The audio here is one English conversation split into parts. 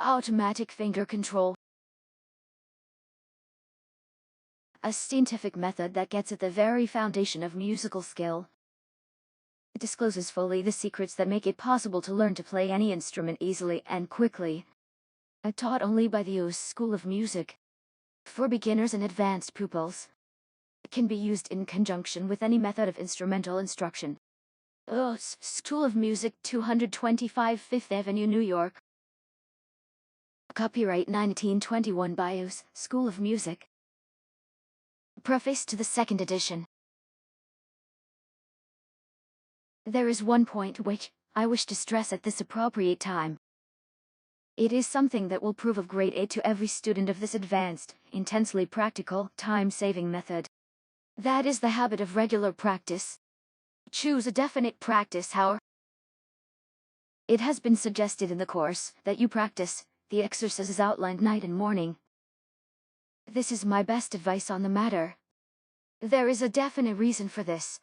Automatic finger control. A scientific method that gets at the very foundation of musical skill. It discloses fully the secrets that make it possible to learn to play any instrument easily and quickly. Taught only by the US School of Music. For beginners and advanced pupils. It can be used in conjunction with any method of instrumental instruction. School of Music, 225 Fifth Avenue, New York. Copyright 1921 by US School of Music. Preface to the second edition. There is one point which I wish to stress at this appropriate time. It is something that will prove of great aid to every student of this advanced, intensely practical, time-saving method. That is the habit of regular practice. Choose a definite practice hour. It has been suggested in the course that you practice the exercises outlined night and morning. This is my best advice on the matter. There is a definite reason for this.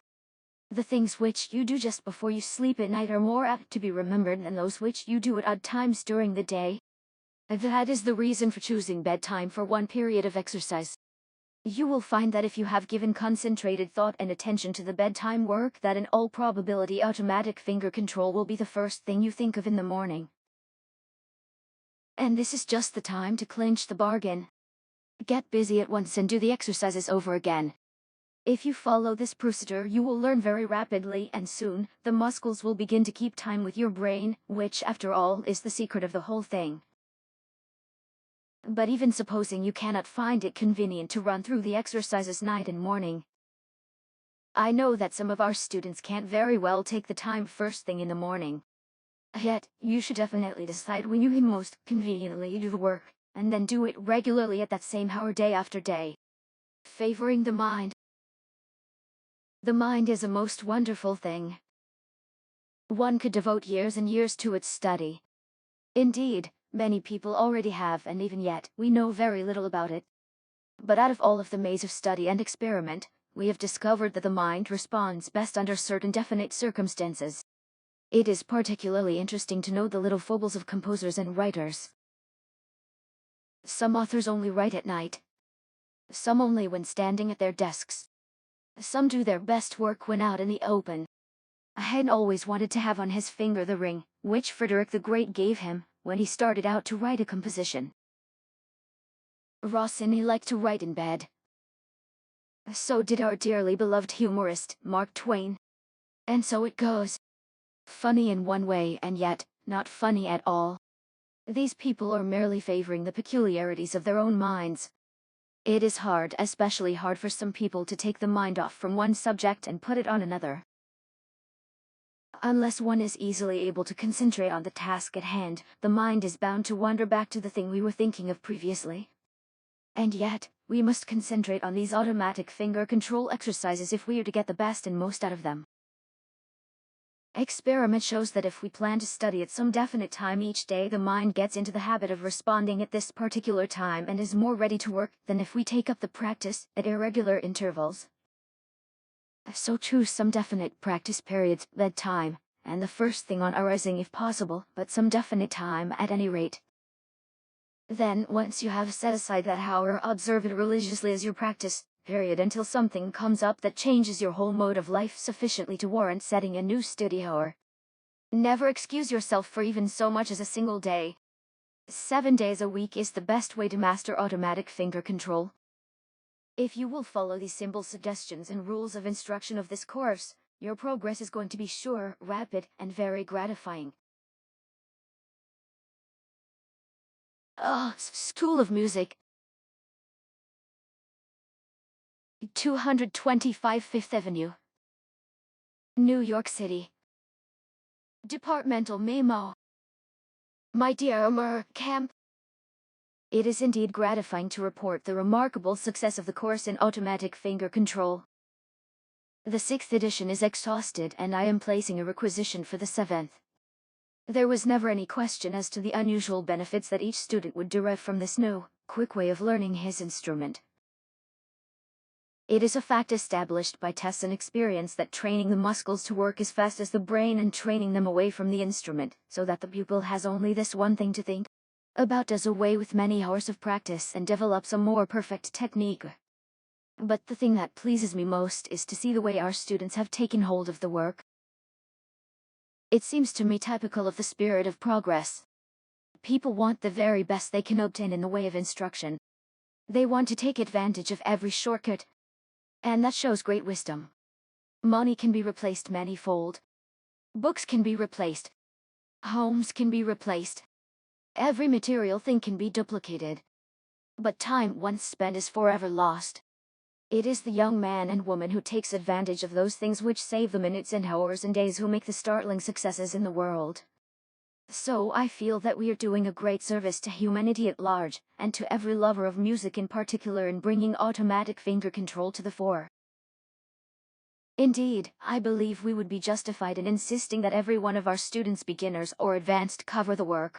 The things which you do just before you sleep at night are more apt to be remembered than those which you do at odd times during the day. That is the reason for choosing bedtime for one period of exercise. You will find that if you have given concentrated thought and attention to the bedtime work, that in all probability automatic finger control will be the first thing you think of in the morning. And this is just the time to clinch the bargain. Get busy at once and do the exercises over again. If you follow this procedure, you will learn very rapidly, and soon, the muscles will begin to keep time with your brain, which, after all, is the secret of the whole thing. But even supposing you cannot find it convenient to run through the exercises night and morning, I know that some of our students can't very well take the time first thing in the morning. Yet, you should definitely decide when you can most conveniently do the work, and then do it regularly at that same hour day after day. Favoring the mind. The mind is a most wonderful thing. One could devote years and years to its study. Indeed, many people already have, and even yet, we know very little about it. But out of all of the maze of study and experiment, we have discovered that the mind responds best under certain definite circumstances. It is particularly interesting to note the little foibles of composers and writers. Some authors only write at night. Some only when standing at their desks. Some do their best work when out in the open. Haydn always wanted to have on his finger the ring, which Frederick the Great gave him, when he started out to write a composition. Rossini liked to write in bed. So did our dearly beloved humorist, Mark Twain. And so it goes. Funny in one way and yet, not funny at all. These people are merely favoring the peculiarities of their own minds. It is hard, especially hard for some people to take the mind off from one subject and put it on another. Unless one is easily able to concentrate on the task at hand, the mind is bound to wander back to the thing we were thinking of previously. And yet, we must concentrate on these automatic finger control exercises if we are to get the best and most out of them. Experiment shows that if we plan to study at some definite time each day, the mind gets into the habit of responding at this particular time and is more ready to work than if we take up the practice at irregular intervals. So choose some definite practice periods, bedtime, and the first thing on arising if possible, but some definite time at any rate. Then, once you have set aside that hour, observe it religiously as your practice period until something comes up that changes your whole mode of life sufficiently to warrant setting a new study hour. Never excuse yourself for even so much as a single day. 7 days a week is the best way to master automatic finger control. If you will follow these simple suggestions and rules of instruction of this course, your progress is going to be sure, rapid, and very gratifying. School of Music. 225 Fifth Avenue, New York City. Departmental Memo. My dear Camp, it is indeed gratifying to report the remarkable success of the course in automatic finger control. The 6th edition is exhausted, and I am placing a requisition for the 7th. There was never any question as to the unusual benefits that each student would derive from this new, quick way of learning his instrument. It is a fact established by tests and experience that training the muscles to work as fast as the brain and training them away from the instrument, so that the pupil has only this one thing to think About does away with many hours of practice and develops a more perfect technique. But the thing that pleases me most is to see the way our students have taken hold of the work. It seems to me typical of the spirit of progress. People want the very best they can obtain in the way of instruction. They want to take advantage of every shortcut, and that shows great wisdom. Money can be replaced manyfold. Books can be replaced. Homes can be replaced. Every material thing can be duplicated. But time once spent is forever lost. It is the young man and woman who takes advantage of those things which save the minutes and hours and days who make the startling successes in the world. So I feel that we are doing a great service to humanity at large, and to every lover of music in particular in bringing automatic finger control to the fore. Indeed, I believe we would be justified in insisting that every one of our students, beginners or advanced, cover the work.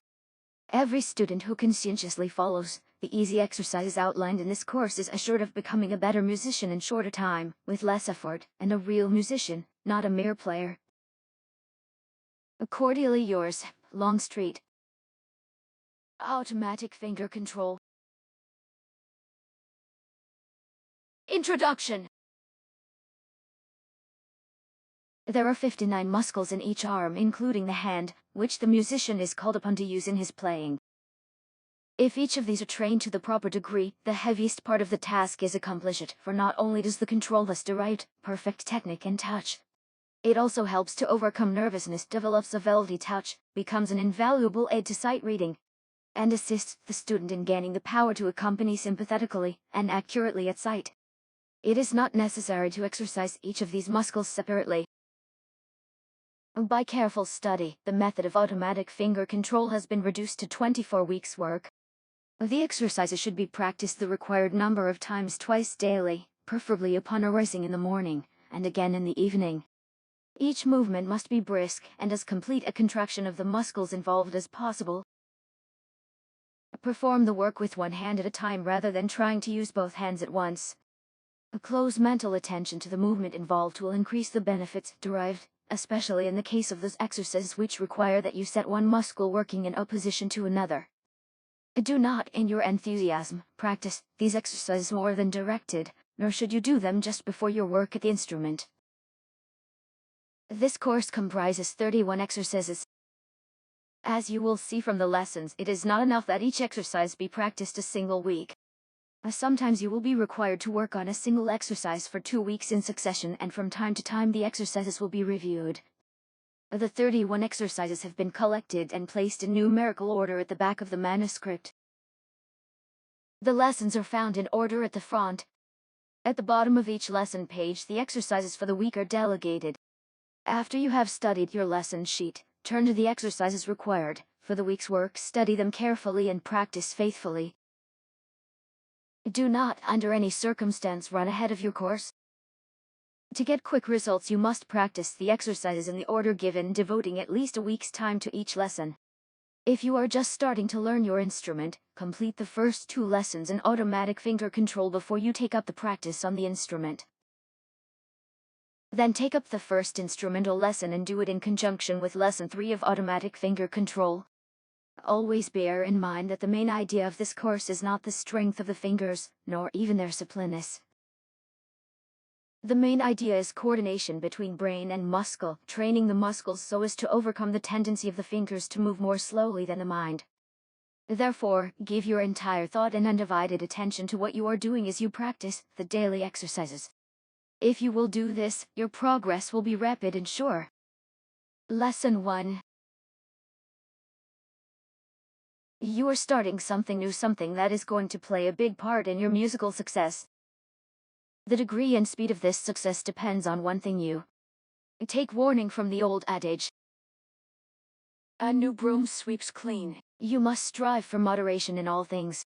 Every student who conscientiously follows the easy exercises outlined in this course is assured of becoming a better musician in shorter time, with less effort, and a real musician, not a mere player. Cordially yours, Longstreet. Automatic finger control. Introduction. There are 59 muscles in each arm, including the hand, which the musician is called upon to use in his playing. If each of these are trained to the proper degree, the heaviest part of the task is accomplished, for not only does the control thus derive perfect technique and touch, it also helps to overcome nervousness, develops a velvety touch, becomes an invaluable aid to sight reading, and assists the student in gaining the power to accompany sympathetically and accurately at sight. It is not necessary to exercise each of these muscles separately. By careful study, the method of automatic finger control has been reduced to 24 weeks' work. The exercises should be practiced the required number of times twice daily, preferably upon arising in the morning, and again in the evening. Each movement must be brisk and as complete a contraction of the muscles involved as possible. Perform the work with one hand at a time rather than trying to use both hands at once. A close mental attention to the movement involved will increase the benefits derived, especially in the case of those exercises which require that you set one muscle working in opposition to another. Do not, in your enthusiasm, practice these exercises more than directed, nor should you do them just before your work at the instrument. This course comprises 31 exercises. As you will see from the lessons, it is not enough that each exercise be practiced a single week. Sometimes you will be required to work on a single exercise for 2 weeks in succession, and from time to time the exercises will be reviewed. The 31 exercises have been collected and placed in numerical order at the back of the manuscript. The lessons are found in order at the front. At the bottom of each lesson page, the exercises for the week are delegated. After you have studied your lesson sheet, turn to the exercises required for the week's work, study them carefully and practice faithfully. Do not, under any circumstance, run ahead of your course. To get quick results, you must practice the exercises in the order given, devoting at least a week's time to each lesson. If you are just starting to learn your instrument, complete the first 2 lessons in automatic finger control before you take up the practice on the instrument. Then take up the first instrumental lesson and do it in conjunction with lesson 3 of automatic finger control. Always bear in mind that the main idea of this course is not the strength of the fingers, nor even their suppleness. The main idea is coordination between brain and muscle, training the muscles so as to overcome the tendency of the fingers to move more slowly than the mind. Therefore, give your entire thought and undivided attention to what you are doing as you practice the daily exercises. If you will do this, your progress will be rapid and sure. Lesson 1. You are starting something new, something that is going to play a big part in your musical success. The degree and speed of this success depends on one thing: you. Take warning from the old adage, a new broom sweeps clean. You must strive for moderation in all things.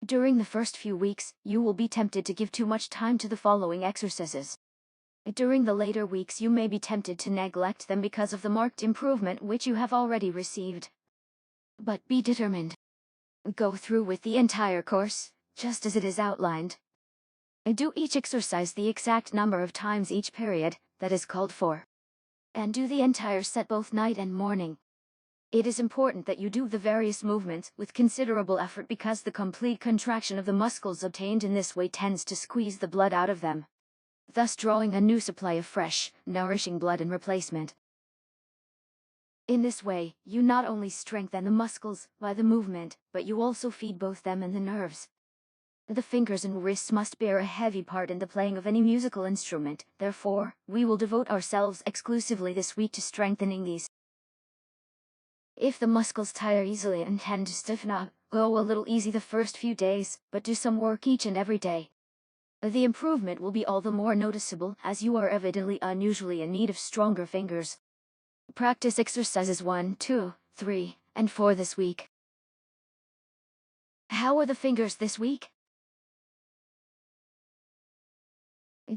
During the first few weeks, you will be tempted to give too much time to the following exercises. During the later weeks, you may be tempted to neglect them because of the marked improvement which you have already received. But be determined. Go through with the entire course, just as it is outlined. Do each exercise the exact number of times each period that is called for. And do the entire set both night and morning. It is important that you do the various movements with considerable effort because the complete contraction of the muscles obtained in this way tends to squeeze the blood out of them, thus drawing a new supply of fresh, nourishing blood in replacement. In this way, you not only strengthen the muscles by the movement, but you also feed both them and the nerves. The fingers and wrists must bear a heavy part in the playing of any musical instrument, therefore, we will devote ourselves exclusively this week to strengthening these. If the muscles tire easily and tend to stiffen up, go a little easy the first few days, but do some work each and every day. The improvement will be all the more noticeable as you are evidently unusually in need of stronger fingers. Practice exercises 1, 2, 3, and 4 this week. How are the fingers this week?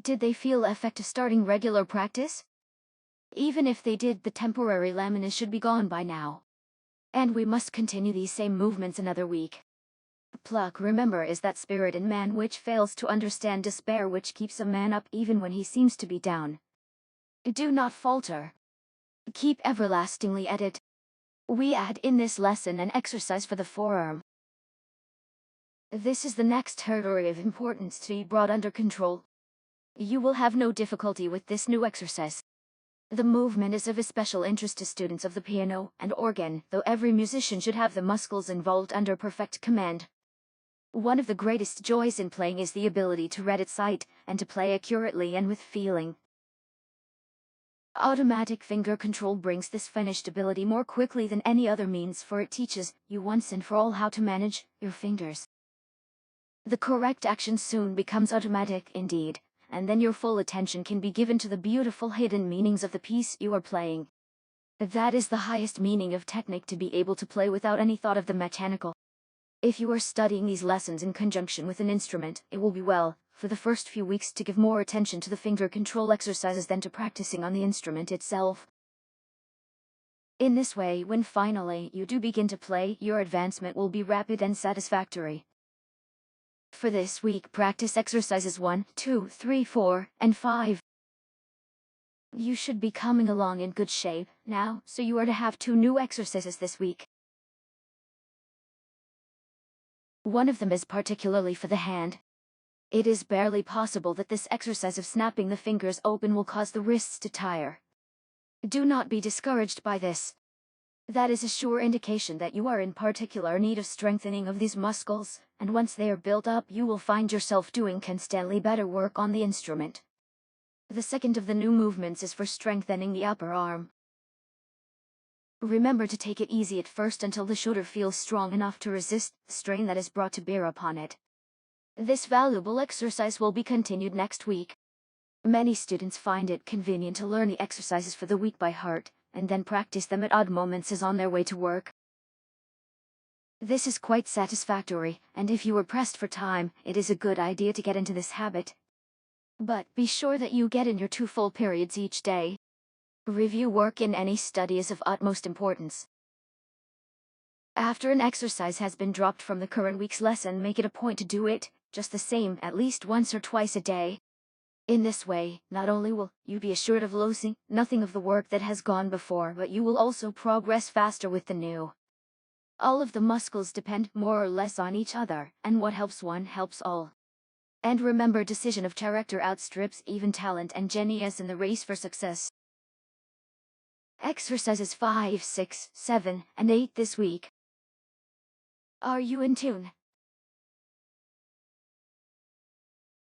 Did they feel effective starting regular practice? Even if they did, the temporary laminus should be gone by now. And we must continue these same movements another week. Pluck, remember, is that spirit in man which fails to understand despair, which keeps a man up even when he seems to be down. Do not falter. Keep everlastingly at it. We add in this lesson an exercise for the forearm. This is the next territory of importance to be brought under control. You will have no difficulty with this new exercise. The movement is of especial interest to students of the piano and organ, though every musician should have the muscles involved under perfect command. One of the greatest joys in playing is the ability to read at sight, and to play accurately and with feeling. Automatic finger control brings this finished ability more quickly than any other means, for it teaches you once and for all how to manage your fingers. The correct action soon becomes automatic indeed, and then your full attention can be given to the beautiful hidden meanings of the piece you are playing. That is the highest meaning of technique, to be able to play without any thought of the mechanical. If you are studying these lessons in conjunction with an instrument, it will be well, for the first few weeks, to give more attention to the finger control exercises than to practicing on the instrument itself. In this way, when finally you do begin to play, your advancement will be rapid and satisfactory. For this week, practice exercises 1, 2, 3, 4, and 5. You should be coming along in good shape now, so you are to have 2 new exercises this week. One of them is particularly for the hand. It is barely possible that this exercise of snapping the fingers open will cause the wrists to tire. Do not be discouraged by this. That is a sure indication that you are in particular need of strengthening of these muscles, and once they are built up, you will find yourself doing constantly better work on the instrument. The second of the new movements is for strengthening the upper arm. Remember to take it easy at first until the shoulder feels strong enough to resist the strain that is brought to bear upon it. This valuable exercise will be continued next week. Many students find it convenient to learn the exercises for the week by heart, and then practice them at odd moments as on their way to work. This is quite satisfactory, and if you are pressed for time, it is a good idea to get into this habit. But be sure that you get in your 2 full periods each day. Review work in any study is of utmost importance. After an exercise has been dropped from the current week's lesson, make it a point to do it, just the same, at least once or twice a day. In this way, not only will you be assured of losing nothing of the work that has gone before, but you will also progress faster with the new. All of the muscles depend more or less on each other, and what helps one helps all. And remember, decision of character outstrips even talent and genius in the race for success. Exercises 5, 6, 7, and 8 this week. Are you in tune?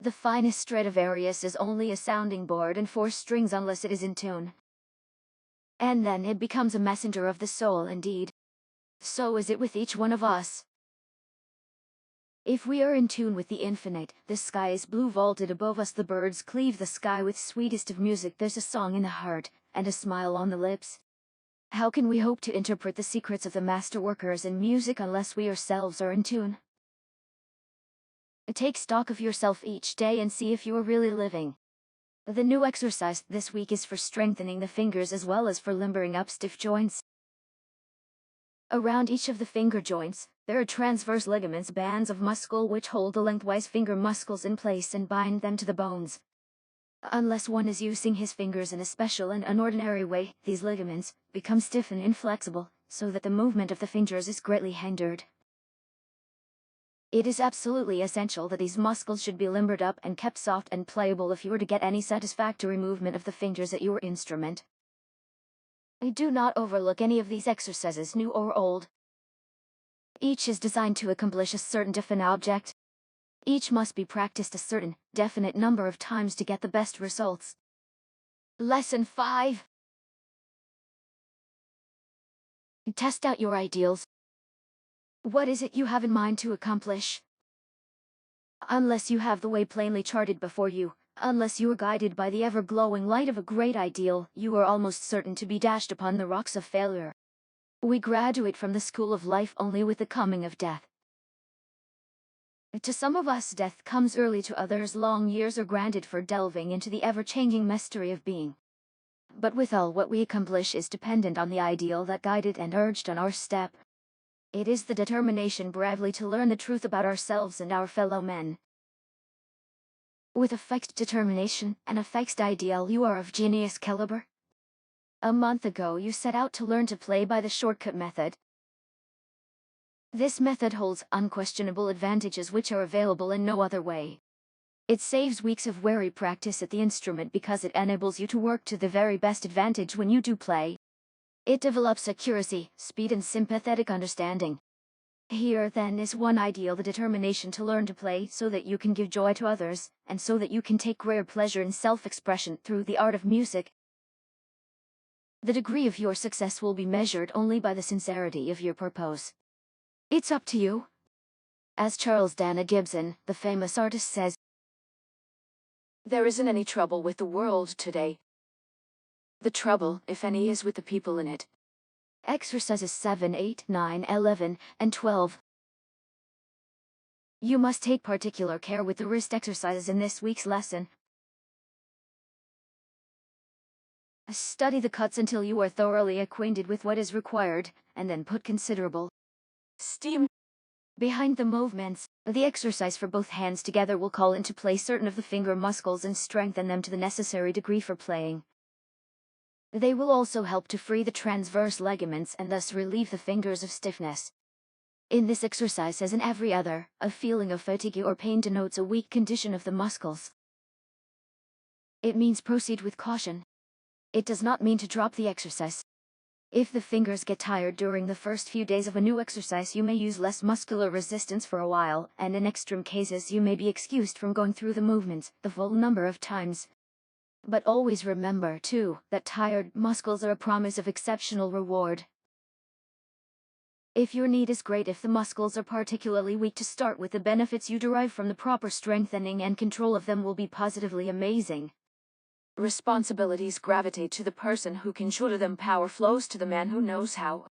The finest Stradivarius is only a sounding board and 4 strings unless it is in tune. And then it becomes a messenger of the soul indeed. So is it with each one of us. If we are in tune with the infinite, the sky is blue vaulted above us, the birds cleave the sky with sweetest of music, there's a song in the heart, and a smile on the lips. How can we hope to interpret the secrets of the master workers in music unless we ourselves are in tune? Take stock of yourself each day and see if you are really living. The new exercise this week is for strengthening the fingers as well as for limbering up stiff joints. Around each of the finger joints, there are transverse ligaments, bands of muscle which hold the lengthwise finger muscles in place and bind them to the bones. Unless one is using his fingers in a special and unordinary way, these ligaments become stiff and inflexible, so that the movement of the fingers is greatly hindered. It is absolutely essential that these muscles should be limbered up and kept soft and pliable if you are to get any satisfactory movement of the fingers at your instrument. Do not overlook any of these exercises, new or old. Each is designed to accomplish a certain definite object. Each must be practiced a certain, definite number of times to get the best results. Lesson 5. Test out your ideals. What is it you have in mind to accomplish? Unless you have the way plainly charted before you, unless you are guided by the ever-glowing light of a great ideal, you are almost certain to be dashed upon the rocks of failure. We graduate from the school of life only with the coming of death. To some of us, death comes early, to others long years are granted for delving into the ever-changing mystery of being. But withal, what we accomplish is dependent on the ideal that guided and urged on our step. It is the determination bravely to learn the truth about ourselves and our fellow men. With a fixed determination and a fixed ideal, you are of genius caliber. A month ago you set out to learn to play by the shortcut method. This method holds unquestionable advantages which are available in no other way. It saves weeks of weary practice at the instrument because it enables you to work to the very best advantage when you do play. It develops accuracy, speed and sympathetic understanding. Here then is one ideal: the determination to learn to play so that you can give joy to others, and so that you can take rare pleasure in self-expression through the art of music. The degree of your success will be measured only by the sincerity of your purpose. It's up to you. As Charles Dana Gibson, the famous artist, says, "There isn't any trouble with the world today. The trouble, if any, is with the people in it." Exercises 7, 8, 9, 11, and 12. You must take particular care with the wrist exercises in this week's lesson. Study the cuts until you are thoroughly acquainted with what is required, and then put considerable steam behind the movements. The exercise for both hands together will call into play certain of the finger muscles and strengthen them to the necessary degree for playing. They will also help to free the transverse ligaments and thus relieve the fingers of stiffness. In this exercise, as in every other, a feeling of fatigue or pain denotes a weak condition of the muscles. It means proceed with caution. It does not mean to drop the exercise. If the fingers get tired during the first few days of a new exercise, you may use less muscular resistance for a while, and in extreme cases you may be excused from going through the movements the full number of times. But always remember, too, that tired muscles are a promise of exceptional reward. If your need is great, if the muscles are particularly weak to start with, the benefits you derive from the proper strengthening and control of them will be positively amazing. Responsibilities gravitate to the person who can shoulder them. Power flows to the man who knows how.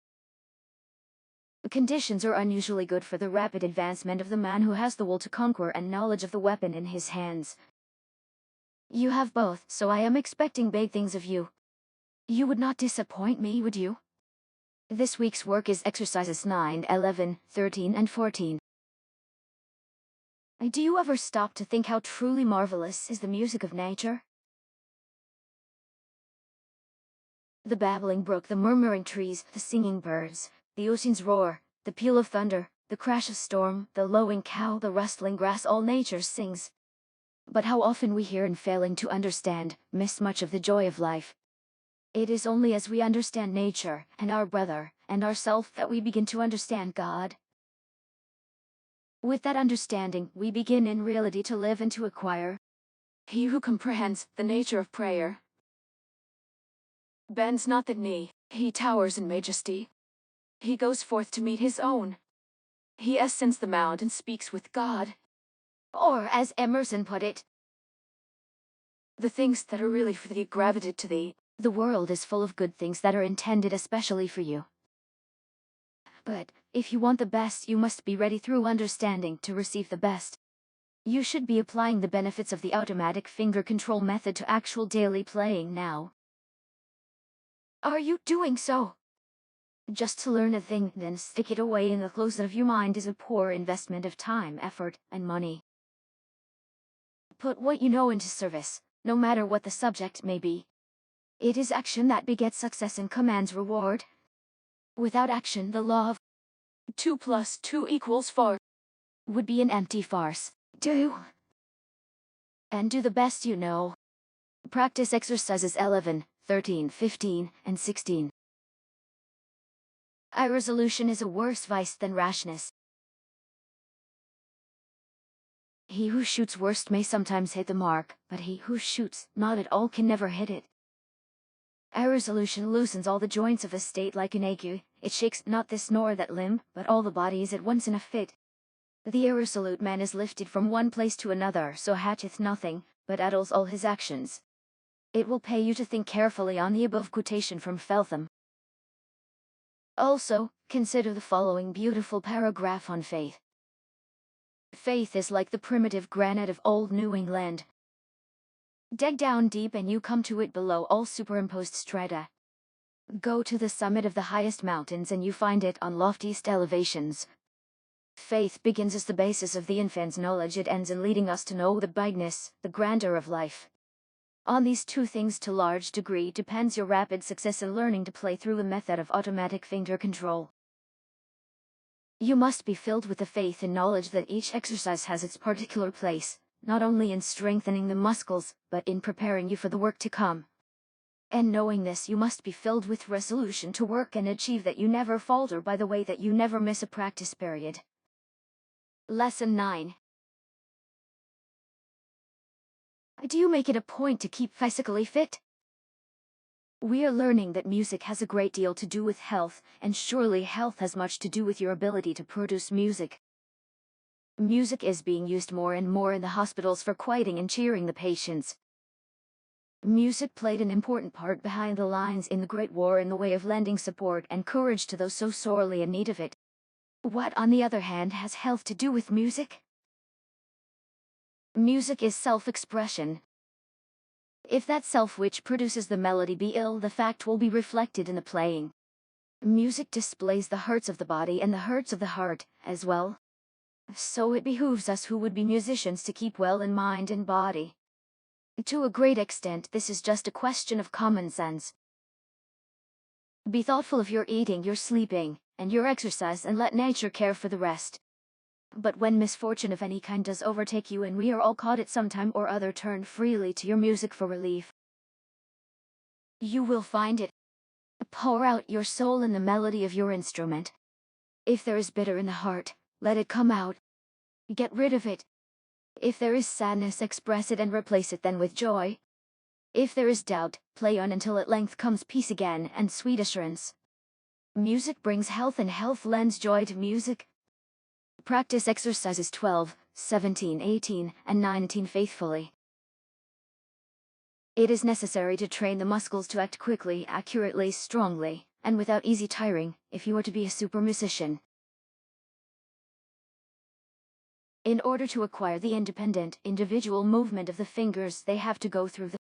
The conditions are unusually good for the rapid advancement of the man who has the will to conquer and knowledge of the weapon in his hands. You have both, so I am expecting big things of you. You would not disappoint me, would you? This week's work is exercises 9, 11, 13, and 14. Do you ever stop to think how truly marvelous is the music of nature? The babbling brook, the murmuring trees, the singing birds, the ocean's roar, the peal of thunder, the crash of storm, the lowing cow, the rustling grass, all nature sings. But how often we hear and, failing to understand, miss much of the joy of life. It is only as we understand nature, and our brother, and ourself, that we begin to understand God. With that understanding, we begin in reality to live and to acquire. He who comprehends the nature of prayer bends not the knee, he towers in majesty. He goes forth to meet his own. He ascends the mount and speaks with God. Or, as Emerson put it, the things that are really for thee gravitate to thee. The world is full of good things that are intended especially for you. But, if you want the best, you must be ready through understanding to receive the best. You should be applying the benefits of the automatic finger control method to actual daily playing now. Are you doing so? Just to learn a thing, then stick it away in the closet of your mind is a poor investment of time, effort, and money. Put what you know into service, no matter what the subject may be. It is action that begets success and commands reward. Without action, the law of 2 plus 2 equals 4 would be an empty farce. Do and do the best you know. Practice exercises 11, 13, 15, and 16. Irresolution is a worse vice than rashness. He who shoots worst may sometimes hit the mark, but he who shoots not at all can never hit it. Irresolution loosens all the joints of a state like an ague, it shakes not this nor that limb, but all the body is at once in a fit. The irresolute man is lifted from one place to another, so hatcheth nothing, but addles all his actions. It will pay you to think carefully on the above quotation from Feltham. Also, consider the following beautiful paragraph on faith. Faith is like the primitive granite of old New England. Dig down deep and you come to it below all superimposed strata. Go to the summit of the highest mountains and you find it on loftiest elevations. Faith begins as the basis of the infant's knowledge, it ends in leading us to know the bigness, the grandeur of life. On these two things to large degree depends your rapid success in learning to play through the method of automatic finger control. You must be filled with the faith and knowledge that each exercise has its particular place, not only in strengthening the muscles, but in preparing you for the work to come. And knowing this, you must be filled with resolution to work and achieve, that you never falter by the way, that you never miss a practice period. Lesson 9. Do you make it a point to keep physically fit? We are learning that music has a great deal to do with health, and surely health has much to do with your ability to produce music. Music is being used more and more in the hospitals for quieting and cheering the patients. Music played an important part behind the lines in the Great War in the way of lending support and courage to those so sorely in need of it. What, on the other hand, has health to do with music? Music is self-expression. If that self which produces the melody be ill, the fact will be reflected in the playing. Music displays the hurts of the body and the hurts of the heart, as well. So it behooves us who would be musicians to keep well in mind and body. To a great extent, this is just a question of common sense. Be thoughtful of your eating, your sleeping, and your exercise, and let nature care for the rest. But when misfortune of any kind does overtake you, and we are all caught at some time or other, turn freely to your music for relief. You will find it. Pour out your soul in the melody of your instrument. If there is bitter in the heart, let it come out. Get rid of it. If there is sadness, express it and replace it then with joy. If there is doubt, play on until at length comes peace again and sweet assurance. Music brings health, and health lends joy to music. Practice exercises 12, 17, 18, and 19 faithfully. It is necessary to train the muscles to act quickly, accurately, strongly, and without easy tiring, if you are to be a super musician. In order to acquire the independent, individual movement of the fingers, they have to go through the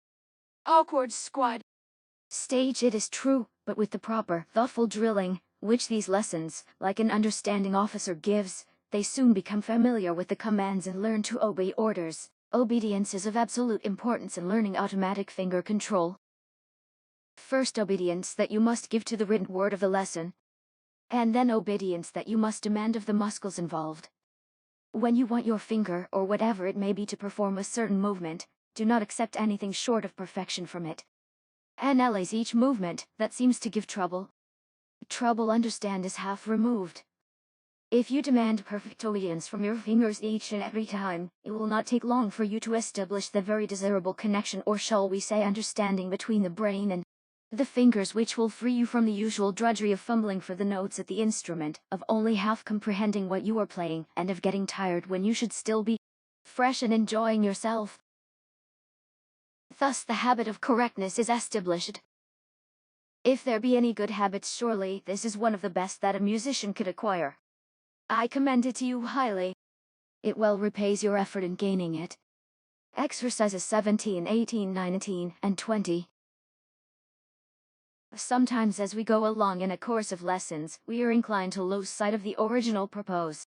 awkward squad stage, it is true, but with the proper, thoughtful drilling, which these lessons, like an understanding officer, gives, they soon become familiar with the commands and learn to obey orders. Obedience is of absolute importance in learning automatic finger control. First, obedience that you must give to the written word of the lesson, and then obedience that you must demand of the muscles involved. When you want your finger, or whatever it may be, to perform a certain movement, do not accept anything short of perfection from it. Analyze each movement that seems to give trouble. Trouble, understand, is half removed. If you demand perfect obedience from your fingers each and every time, it will not take long for you to establish the very desirable connection, or shall we say understanding, between the brain and the fingers, which will free you from the usual drudgery of fumbling for the notes at the instrument, of only half comprehending what you are playing, and of getting tired when you should still be fresh and enjoying yourself. Thus the habit of correctness is established. If there be any good habits, surely this is one of the best that a musician could acquire. I commend it to you highly. It well repays your effort in gaining it. Exercises 17, 18, 19, and 20. Sometimes as we go along in a course of lessons, we are inclined to lose sight of the original purpose.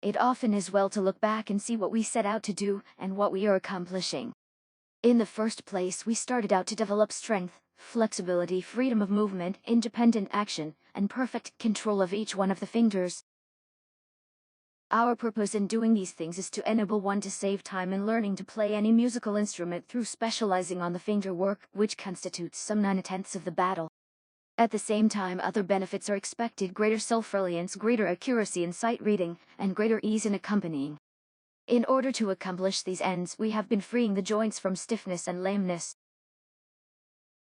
It often is well to look back and see what we set out to do, and what we are accomplishing. In the first place, we started out to develop strength, flexibility, freedom of movement, independent action, and perfect control of each one of the fingers. Our purpose in doing these things is to enable one to save time in learning to play any musical instrument through specializing on the finger work, which constitutes some 9/10 of the battle. At the same time, other benefits are expected: greater self-reliance, greater accuracy in sight reading, and greater ease in accompanying. In order to accomplish these ends, we have been freeing the joints from stiffness and lameness.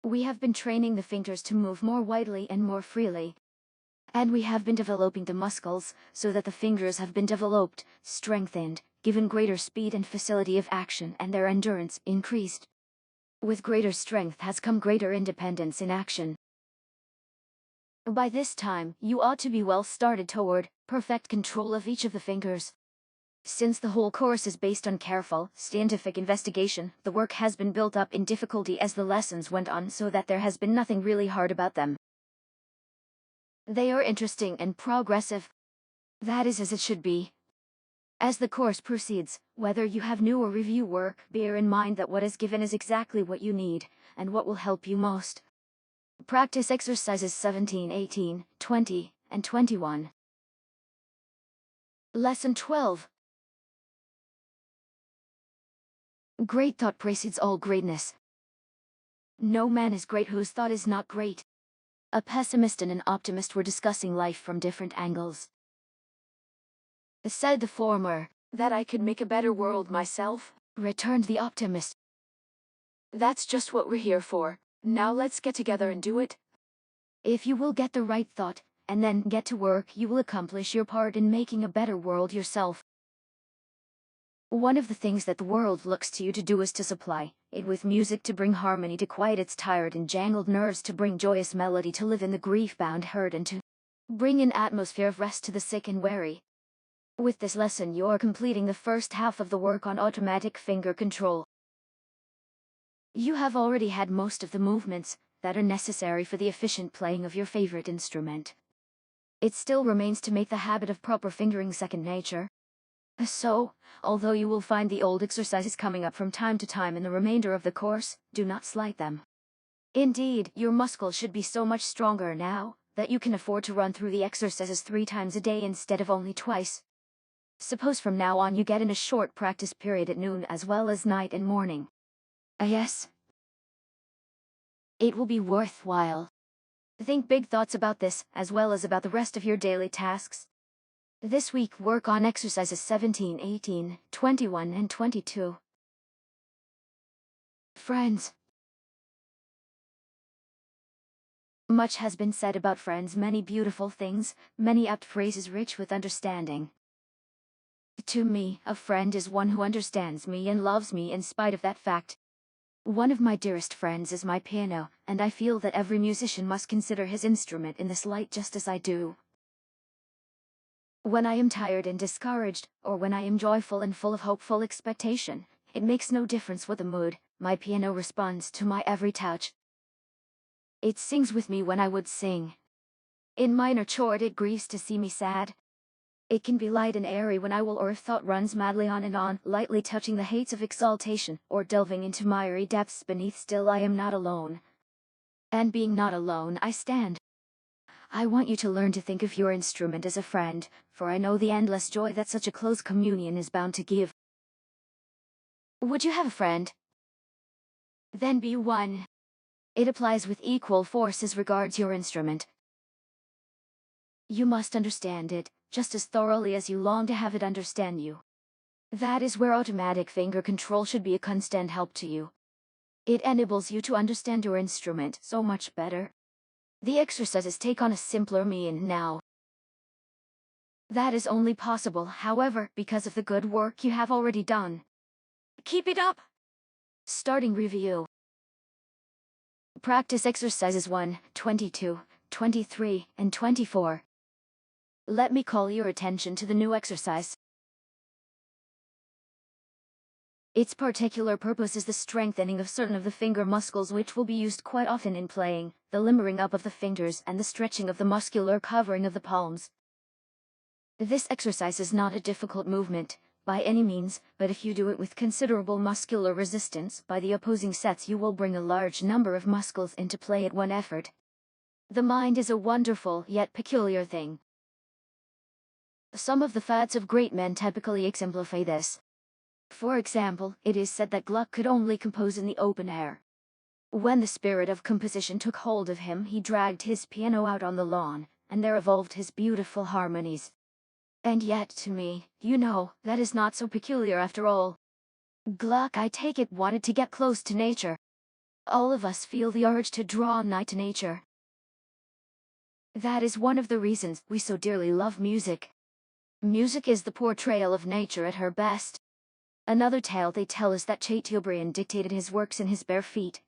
We have been training the fingers to move more widely and more freely. And we have been developing the muscles, so that the fingers have been developed, strengthened, given greater speed and facility of action, and their endurance increased. With greater strength has come greater independence in action. By this time, you ought to be well started toward perfect control of each of the fingers. Since the whole course is based on careful, scientific investigation, the work has been built up in difficulty as the lessons went on, so that there has been nothing really hard about them. They are interesting and progressive. That is as it should be. As the course proceeds, whether you have new or review work, bear in mind that what is given is exactly what you need, and what will help you most. Practice exercises 17, 18, 20, and 21. Lesson 12. Great thought precedes all greatness. No man is great whose thought is not great. A pessimist and an optimist were discussing life from different angles. Said the former, That I could make a better world myself. returned the optimist. That's just what we're here for. Now let's get together and do it. If you will get the right thought, and then get to work, you will accomplish your part in making a better world yourself. One of the things that the world looks to you to do is to supply it with music, to bring harmony, to quiet its tired and jangled nerves, to bring joyous melody, to live in the grief-bound herd, and to bring an atmosphere of rest to the sick and weary. With this lesson, you are completing the first half of the work on automatic finger control. You have already had most of the movements that are necessary for the efficient playing of your favorite instrument. It still remains to make the habit of proper fingering second nature. So, although you will find the old exercises coming up from time to time in the remainder of the course, do not slight them. Indeed, your muscles should be so much stronger now that you can afford to run through the exercises 3 times a day instead of only twice. Suppose from now on you get in a short practice period at noon as well as night and morning. Yes. It will be worthwhile. Think big thoughts about this, as well as about the rest of your daily tasks. This week, work on exercises 17, 18, 21, and 22. Friends. Much has been said about friends, many beautiful things, many apt phrases rich with understanding. To me, a friend is one who understands me and loves me in spite of that fact. One of my dearest friends is my piano, and I feel that every musician must consider his instrument in this light just as I do. When I am tired and discouraged, or when I am joyful and full of hopeful expectation, it makes no difference what the mood, my piano responds to my every touch. It sings with me when I would sing. In minor chord it grieves to see me sad. It can be light and airy when I will, or if thought runs madly on and on, lightly touching the heights of exaltation, or delving into miry depths beneath. Still I am not alone. And being not alone, I stand. I want you to learn to think of your instrument as a friend, for I know the endless joy that such a close communion is bound to give. Would you have a friend? Then be one. It applies with equal force as regards your instrument. You must understand it, just as thoroughly as you long to have it understand you. That is where automatic finger control should be a constant help to you. It enables you to understand your instrument so much better. The exercises take on a simpler meaning now. That is only possible, however, because of the good work you have already done. Keep it up! Starting review. Practice exercises 1, 22, 23, and 24. Let me call your attention to the new exercise. Its particular purpose is the strengthening of certain of the finger muscles, which will be used quite often in playing, the limbering up of the fingers and the stretching of the muscular covering of the palms. This exercise is not a difficult movement, by any means, but if you do it with considerable muscular resistance by the opposing sets, you will bring a large number of muscles into play at one effort. The mind is a wonderful yet peculiar thing. Some of the fads of great men typically exemplify this. For example, it is said that Gluck could only compose in the open air. When the spirit of composition took hold of him, he dragged his piano out on the lawn, and there evolved his beautiful harmonies. And yet, to me, that is not so peculiar after all. Gluck, I take it, wanted to get close to nature. All of us feel the urge to draw nigh to nature. That is one of the reasons we so dearly love music. Music is the portrayal of nature at her best. Another tale they tell is that Chateaubriand dictated his works in his bare feet.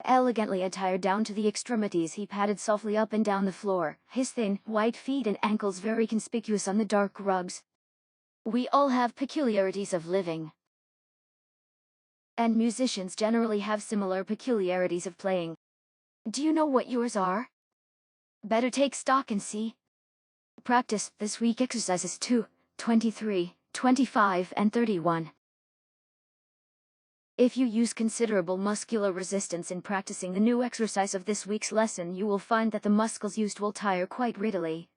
Elegantly attired down to the extremities, he padded softly up and down the floor, his thin, white feet and ankles very conspicuous on the dark rugs. We all have peculiarities of living. And musicians generally have similar peculiarities of playing. Do you know what yours are? Better take stock and see. Practice this week exercises 2, 23, 25 and 31. If you use considerable muscular resistance in practicing the new exercise of this week's lesson, you will find that the muscles used will tire quite readily.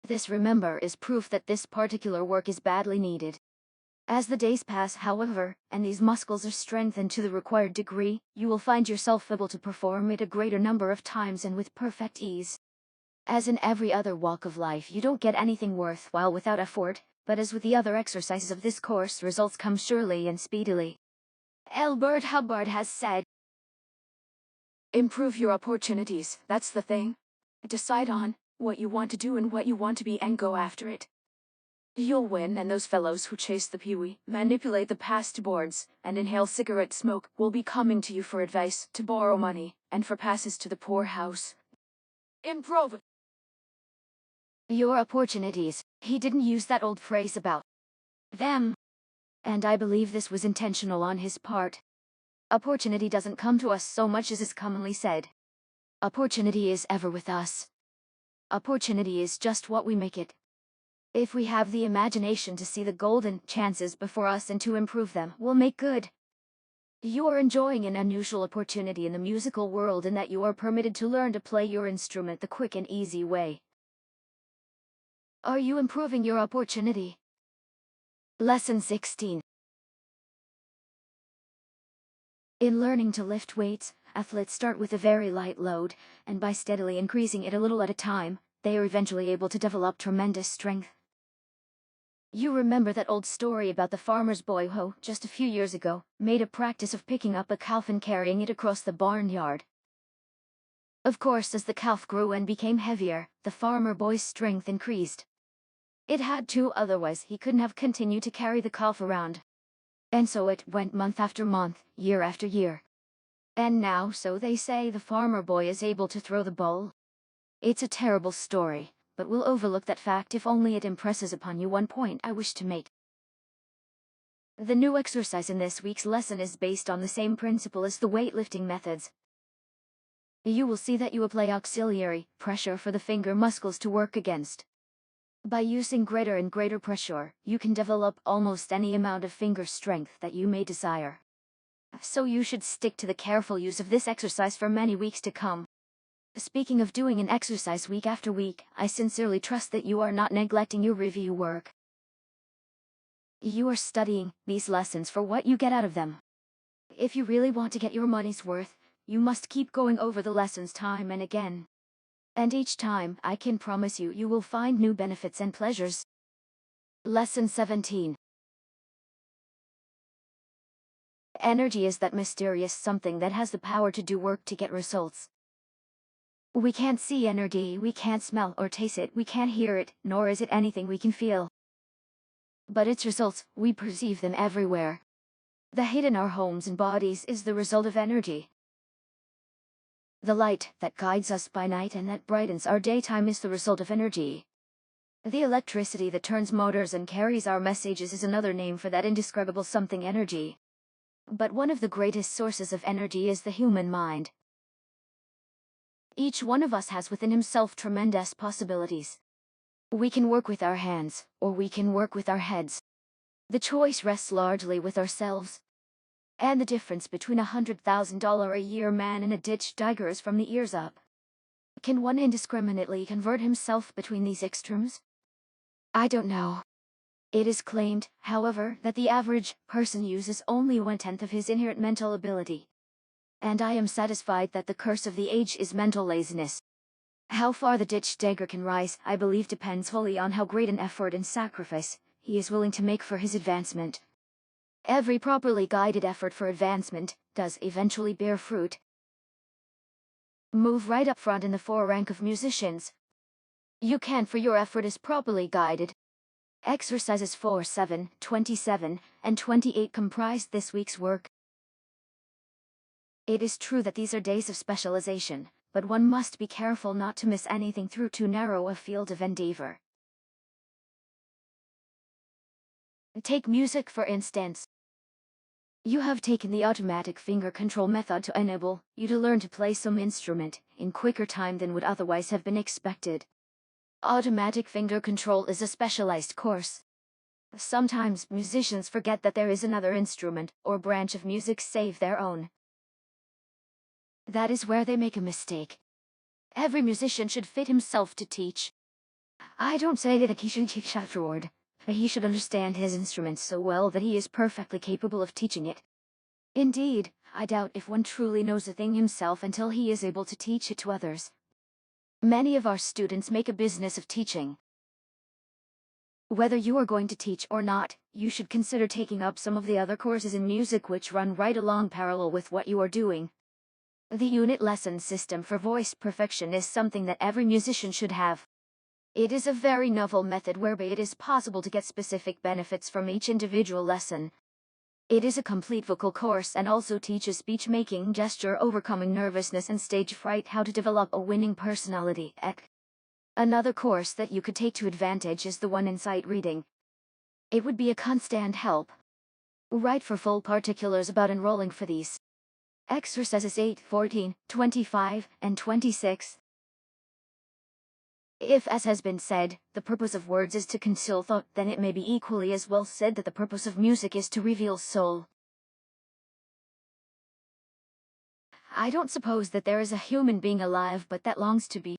This, remember, is proof that this particular work is badly needed. As the days pass, however, and these muscles are strengthened to the required degree, you will find yourself able to perform it a greater number of times and with perfect ease. As in every other walk of life, you don't get anything worthwhile without effort, but as with the other exercises of this course, results come surely and speedily. Albert Hubbard has said, Improve your opportunities, that's the thing. Decide on what you want to do and what you want to be and go after it. You'll win, and those fellows who chase the peewee, manipulate the pasteboards, and inhale cigarette smoke will be coming to you for advice, to borrow money, and for passes to the poorhouse. Improve your opportunities. He didn't use that old phrase about them. And I believe this was intentional on his part. Opportunity doesn't come to us so much as is commonly said. Opportunity is ever with us. Opportunity is just what we make it. If we have the imagination to see the golden chances before us and to improve them, we'll make good. You are enjoying an unusual opportunity in the musical world in that you are permitted to learn to play your instrument the quick and easy way. Are you improving your opportunity? Lesson 16. In learning to lift weights, athletes start with a very light load, and by steadily increasing it a little at a time, they are eventually able to develop tremendous strength. You remember that old story about the farmer's boy who, just a few years ago, made a practice of picking up a calf and carrying it across the barnyard. Of course, as the calf grew and became heavier, the farmer boy's strength increased. It had to, otherwise he couldn't have continued to carry the calf around. And so it went month after month, year after year. And now, so they say, the farmer boy is able to throw the bowl. It's a terrible story, but we'll overlook that fact if only it impresses upon you one point I wish to make. The new exercise in this week's lesson is based on the same principle as the weightlifting methods. You will see that you apply auxiliary pressure for the finger muscles to work against. By using greater and greater pressure, you can develop almost any amount of finger strength that you may desire. So you should stick to the careful use of this exercise for many weeks to come. Speaking of doing an exercise week after week, I sincerely trust that you are not neglecting your review work. You are studying these lessons for what you get out of them. If you really want to get your money's worth, you must keep going over the lessons time and again. And each time, I can promise you, you will find new benefits and pleasures. Lesson 17. Energy is that mysterious something that has the power to do work to get results. We can't see energy, we can't smell or taste it, we can't hear it, nor is it anything we can feel. But its results, we perceive them everywhere. The heat in our homes and bodies is the result of energy. The light that guides us by night and that brightens our daytime is the result of energy. The electricity that turns motors and carries our messages is another name for that indescribable something, energy. But one of the greatest sources of energy is the human mind. Each one of us has within himself tremendous possibilities. We can work with our hands, or we can work with our heads. The choice rests largely with ourselves. And the difference between $100,000 a year man and a ditch digger is from the ears up. Can one indiscriminately convert himself between these extremes? I don't know. It is claimed, however, that the average person uses only 1/10 of his inherent mental ability. And I am satisfied that the curse of the age is mental laziness. How far the ditch digger can rise, I believe, depends wholly on how great an effort and sacrifice he is willing to make for his advancement. Every properly guided effort for advancement does eventually bear fruit. Move right up front in the fore rank of musicians. You can, for your effort is properly guided. Exercises 4, 7, 27, and 28 comprise this week's work. It is true that these are days of specialization, but one must be careful not to miss anything through too narrow a field of endeavor. Take music for instance. You have taken the automatic finger control method to enable you to learn to play some instrument in quicker time than would otherwise have been expected. Automatic finger control is a specialized course. Sometimes musicians forget that there is another instrument or branch of music save their own. That is where they make a mistake. Every musician should fit himself to teach. I don't say that he should teach afterward. He should understand his instrument so well that he is perfectly capable of teaching it. Indeed, I doubt if one truly knows a thing himself until he is able to teach it to others. Many of our students make a business of teaching. Whether you are going to teach or not, you should consider taking up some of the other courses in music which run right along parallel with what you are doing. The unit lesson system for voice perfection is something that every musician should have. It is a very novel method whereby it is possible to get specific benefits from each individual lesson. It is a complete vocal course and also teaches speech making, gesture, overcoming nervousness and stage fright, how to develop a winning personality. Another course that you could take to advantage is the one in sight reading. It would be a constant help. Write for full particulars about enrolling for these. Exercises 8, 14, 25, and 26. If, as has been said, the purpose of words is to conceal thought, then it may be equally as well said that the purpose of music is to reveal soul. I don't suppose that there is a human being alive but that longs to be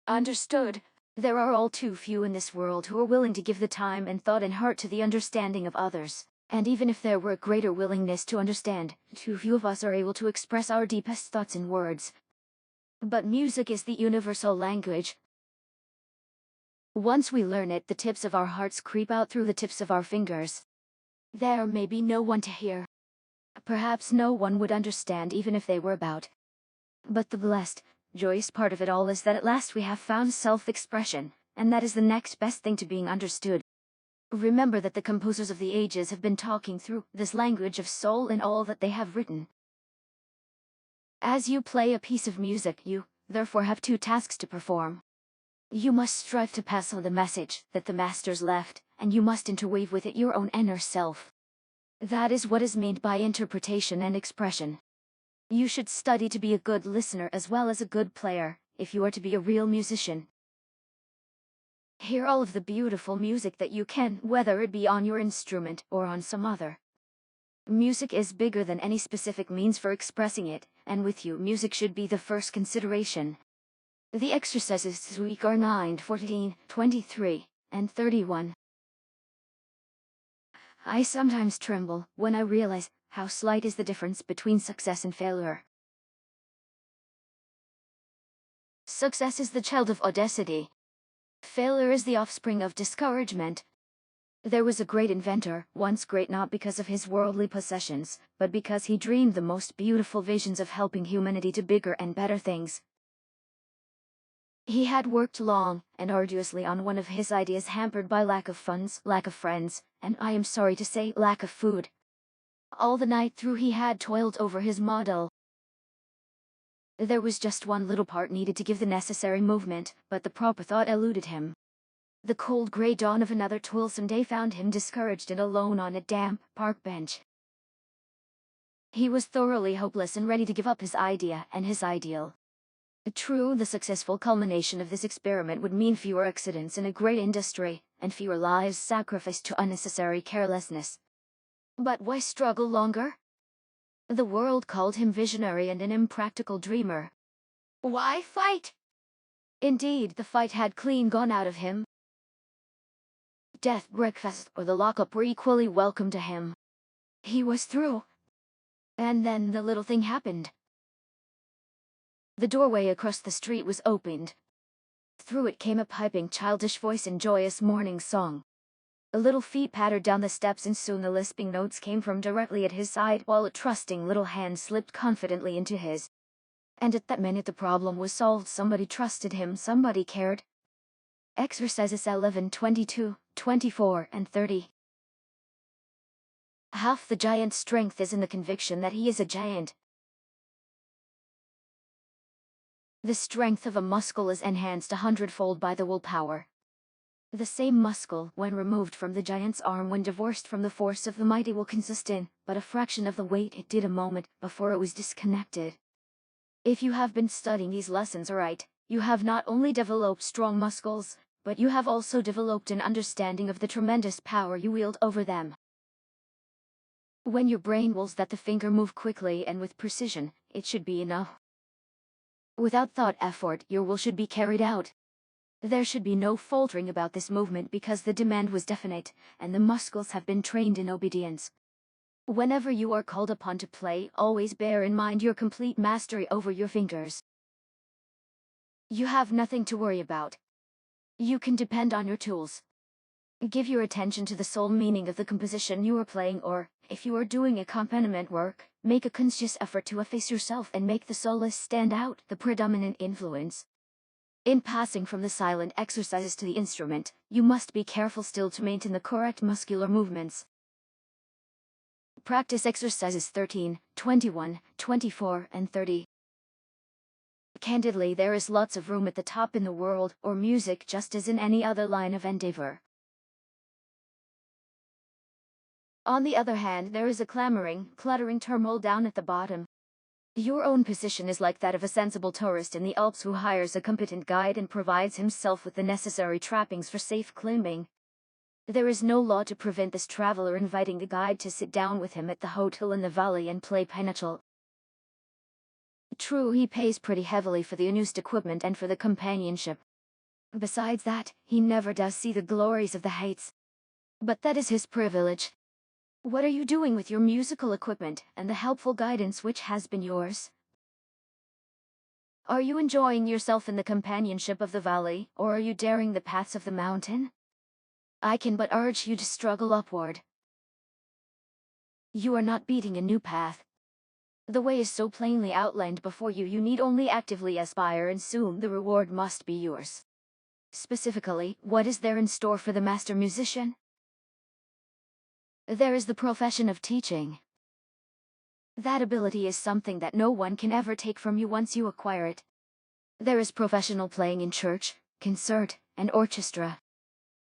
Understood. There are all too few in this world who are willing to give the time and thought and heart to the understanding of others. And even if there were a greater willingness to understand, too few of us are able to express our deepest thoughts in words. But music is the universal language. Once we learn it, the tips of our hearts creep out through the tips of our fingers. There may be no one to hear. Perhaps no one would understand even if they were about. But the blessed, joyous part of it all is that at last we have found self-expression, and that is the next best thing to being understood. Remember that the composers of the ages have been talking through this language of soul in all that they have written. As you play a piece of music, you, therefore, have two tasks to perform. You must strive to pass on the message that the masters left, and you must interweave with it your own inner self. That is what is meant by interpretation and expression. You should study to be a good listener as well as a good player, if you are to be a real musician. Hear all of the beautiful music that you can, whether it be on your instrument or on some other. Music is bigger than any specific means for expressing it, and with you, music should be the first consideration. The exercises this week are 9, 14, 23, and 31. I sometimes tremble when I realize how slight is the difference between success and failure. Success is the child of audacity. Failure is the offspring of discouragement. There was a great inventor, once great not because of his worldly possessions, but because he dreamed the most beautiful visions of helping humanity to bigger and better things. He had worked long and arduously on one of his ideas, hampered by lack of funds, lack of friends, and I am sorry to say, lack of food. All the night through he had toiled over his model. There was just one little part needed to give the necessary movement, but the proper thought eluded him. The cold grey dawn of another toilsome day found him discouraged and alone on a damp park bench. He was thoroughly hopeless and ready to give up his idea and his ideal. True, the successful culmination of this experiment would mean fewer accidents in a great industry, and fewer lives sacrificed to unnecessary carelessness. But why struggle longer? The world called him visionary and an impractical dreamer. Why fight? Indeed, the fight had clean gone out of him. Death, breakfast, or the lockup were equally welcome to him. He was through. And then the little thing happened. The doorway across the street was opened. Through it came a piping, childish voice in joyous morning song. Little feet pattered down the steps, and soon the lisping notes came from directly at his side, while a trusting little hand slipped confidently into his. And at that minute the problem was solved. Somebody trusted him, somebody cared. Exercises 11, 22, 24, and 30. Half the giant's strength is in the conviction that he is a giant. The strength of a muscle is enhanced 100-fold by the willpower. The same muscle, when removed from the giant's arm, when divorced from the force of the mighty, will consist in but a fraction of the weight it did a moment before it was disconnected. If you have been studying these lessons aright, you have not only developed strong muscles, but you have also developed an understanding of the tremendous power you wield over them. When your brain wills that the finger move quickly and with precision, it should be enough. Without thought effort, your will should be carried out. There should be no faltering about this movement because the demand was definite, and the muscles have been trained in obedience. Whenever you are called upon to play, always bear in mind your complete mastery over your fingers. You have nothing to worry about. You can depend on your tools. Give your attention to the sole meaning of the composition you are playing, or, if you are doing accompaniment work, make a conscious effort to efface yourself and make the soloist stand out, the predominant influence. In passing from the silent exercises to the instrument, you must be careful still to maintain the correct muscular movements. Practice exercises 13, 21, 24, and 30. Candidly, there is lots of room at the top in the world, or music, just as in any other line of endeavor. On the other hand, there is a clamoring, cluttering turmoil down at the bottom. Your own position is like that of a sensible tourist in the Alps who hires a competent guide and provides himself with the necessary trappings for safe climbing. There is no law to prevent this traveler inviting the guide to sit down with him at the hotel in the valley and play pinochle. True, he pays pretty heavily for the unused equipment and for the companionship. Besides that, he never does see the glories of the heights. But that is his privilege. What are you doing with your musical equipment and the helpful guidance which has been yours? Are you enjoying yourself in the companionship of the valley, or are you daring the paths of the mountain? I can but urge you to struggle upward. You are not beating a new path. The way is so plainly outlined before you, you need only actively aspire, and soon the reward must be yours. Specifically, what is there in store for the master musician? There is the profession of teaching. That ability is something that no one can ever take from you once you acquire it. There is professional playing in church, concert, and orchestra.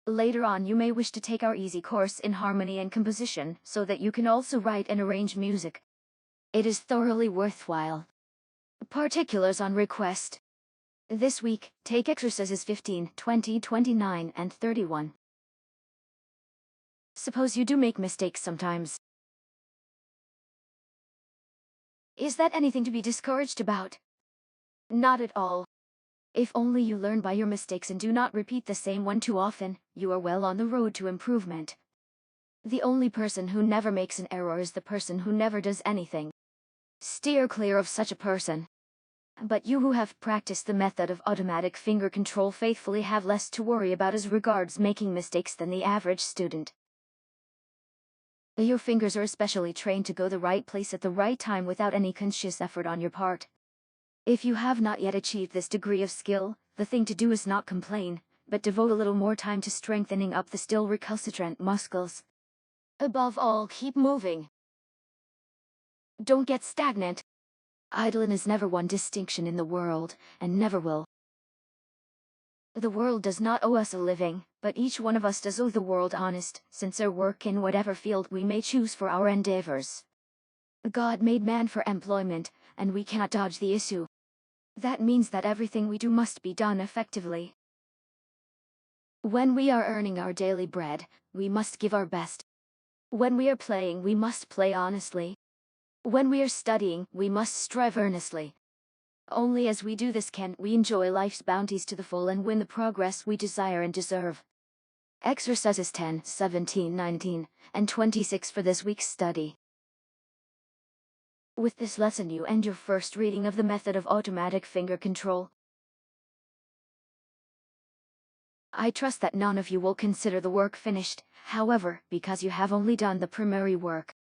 Later on you may wish to take our easy course in harmony and composition, so that you can also write and arrange music. It is thoroughly worthwhile. Particulars on request. This week, take exercises 15, 20, 29, and 31. Suppose you do make mistakes sometimes. Is that anything to be discouraged about? Not at all. If only you learn by your mistakes and do not repeat the same one too often, you are well on the road to improvement. The only person who never makes an error is the person who never does anything. Steer clear of such a person. But you who have practiced the method of automatic finger control faithfully have less to worry about as regards making mistakes than the average student. Your fingers are especially trained to go the right place at the right time without any conscious effort on your part. If you have not yet achieved this degree of skill, the thing to do is not complain, but devote a little more time to strengthening up the still recalcitrant muscles. Above all, keep moving. Don't get stagnant. Idleness never won distinction in the world, and never will. The world does not owe us a living, but each one of us does owe the world honest, sincere work in whatever field we may choose for our endeavors. God made man for employment, and we cannot dodge the issue. That means that everything we do must be done effectively. When we are earning our daily bread, we must give our best. When we are playing, we must play honestly. When we are studying, we must strive earnestly. Only as we do this can we enjoy life's bounties to the full and win the progress we desire and deserve. Exercises 10, 17, 19, and 26 for this week's study. With this lesson you end your first reading of the method of automatic finger control. I trust that none of you will consider the work finished, however, because you have only done the primary work.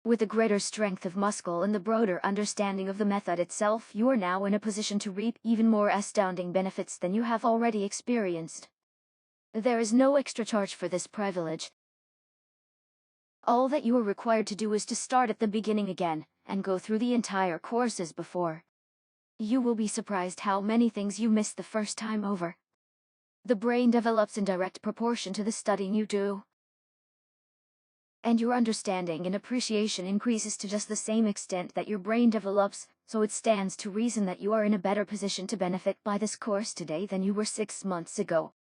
With a greater strength of muscle and the broader understanding of the method itself, you are now in a position to reap even more astounding benefits than you have already experienced. There is no extra charge for this privilege. All that you are required to do is to start at the beginning again, and go through the entire course as before. You will be surprised how many things you missed the first time over. The brain develops in direct proportion to the studying you do. And your understanding and appreciation increases to just the same extent that your brain develops, so it stands to reason that you are in a better position to benefit by this course today than you were 6 months ago.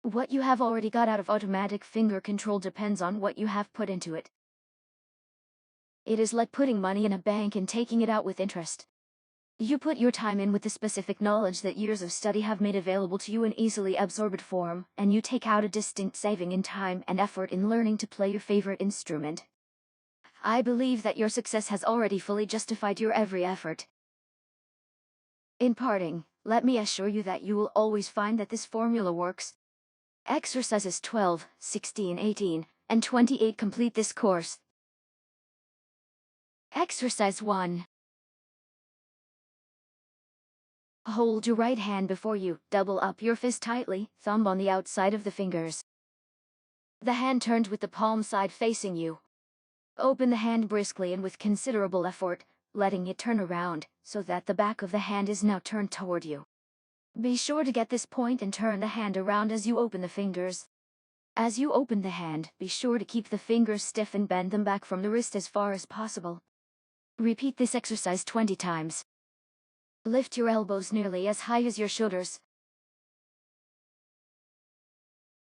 What you have already got out of automatic finger control depends on what you have put into it. It is like putting money in a bank and taking it out with interest. You put your time in with the specific knowledge that years of study have made available to you in easily absorbed form, and you take out a distinct saving in time and effort in learning to play your favorite instrument. I believe that your success has already fully justified your every effort. In parting, let me assure you that you will always find that this formula works. Exercises 12, 16, 18, and 28 complete this course. Exercise 1. Hold your right hand before you, double up your fist tightly, thumb on the outside of the fingers. The hand turned with the palm side facing you. Open the hand briskly and with considerable effort, letting it turn around, so that the back of the hand is now turned toward you. Be sure to get this point and turn the hand around as you open the fingers. As you open the hand, be sure to keep the fingers stiff and bend them back from the wrist as far as possible. Repeat this exercise 20 times. Lift your elbows nearly as high as your shoulders.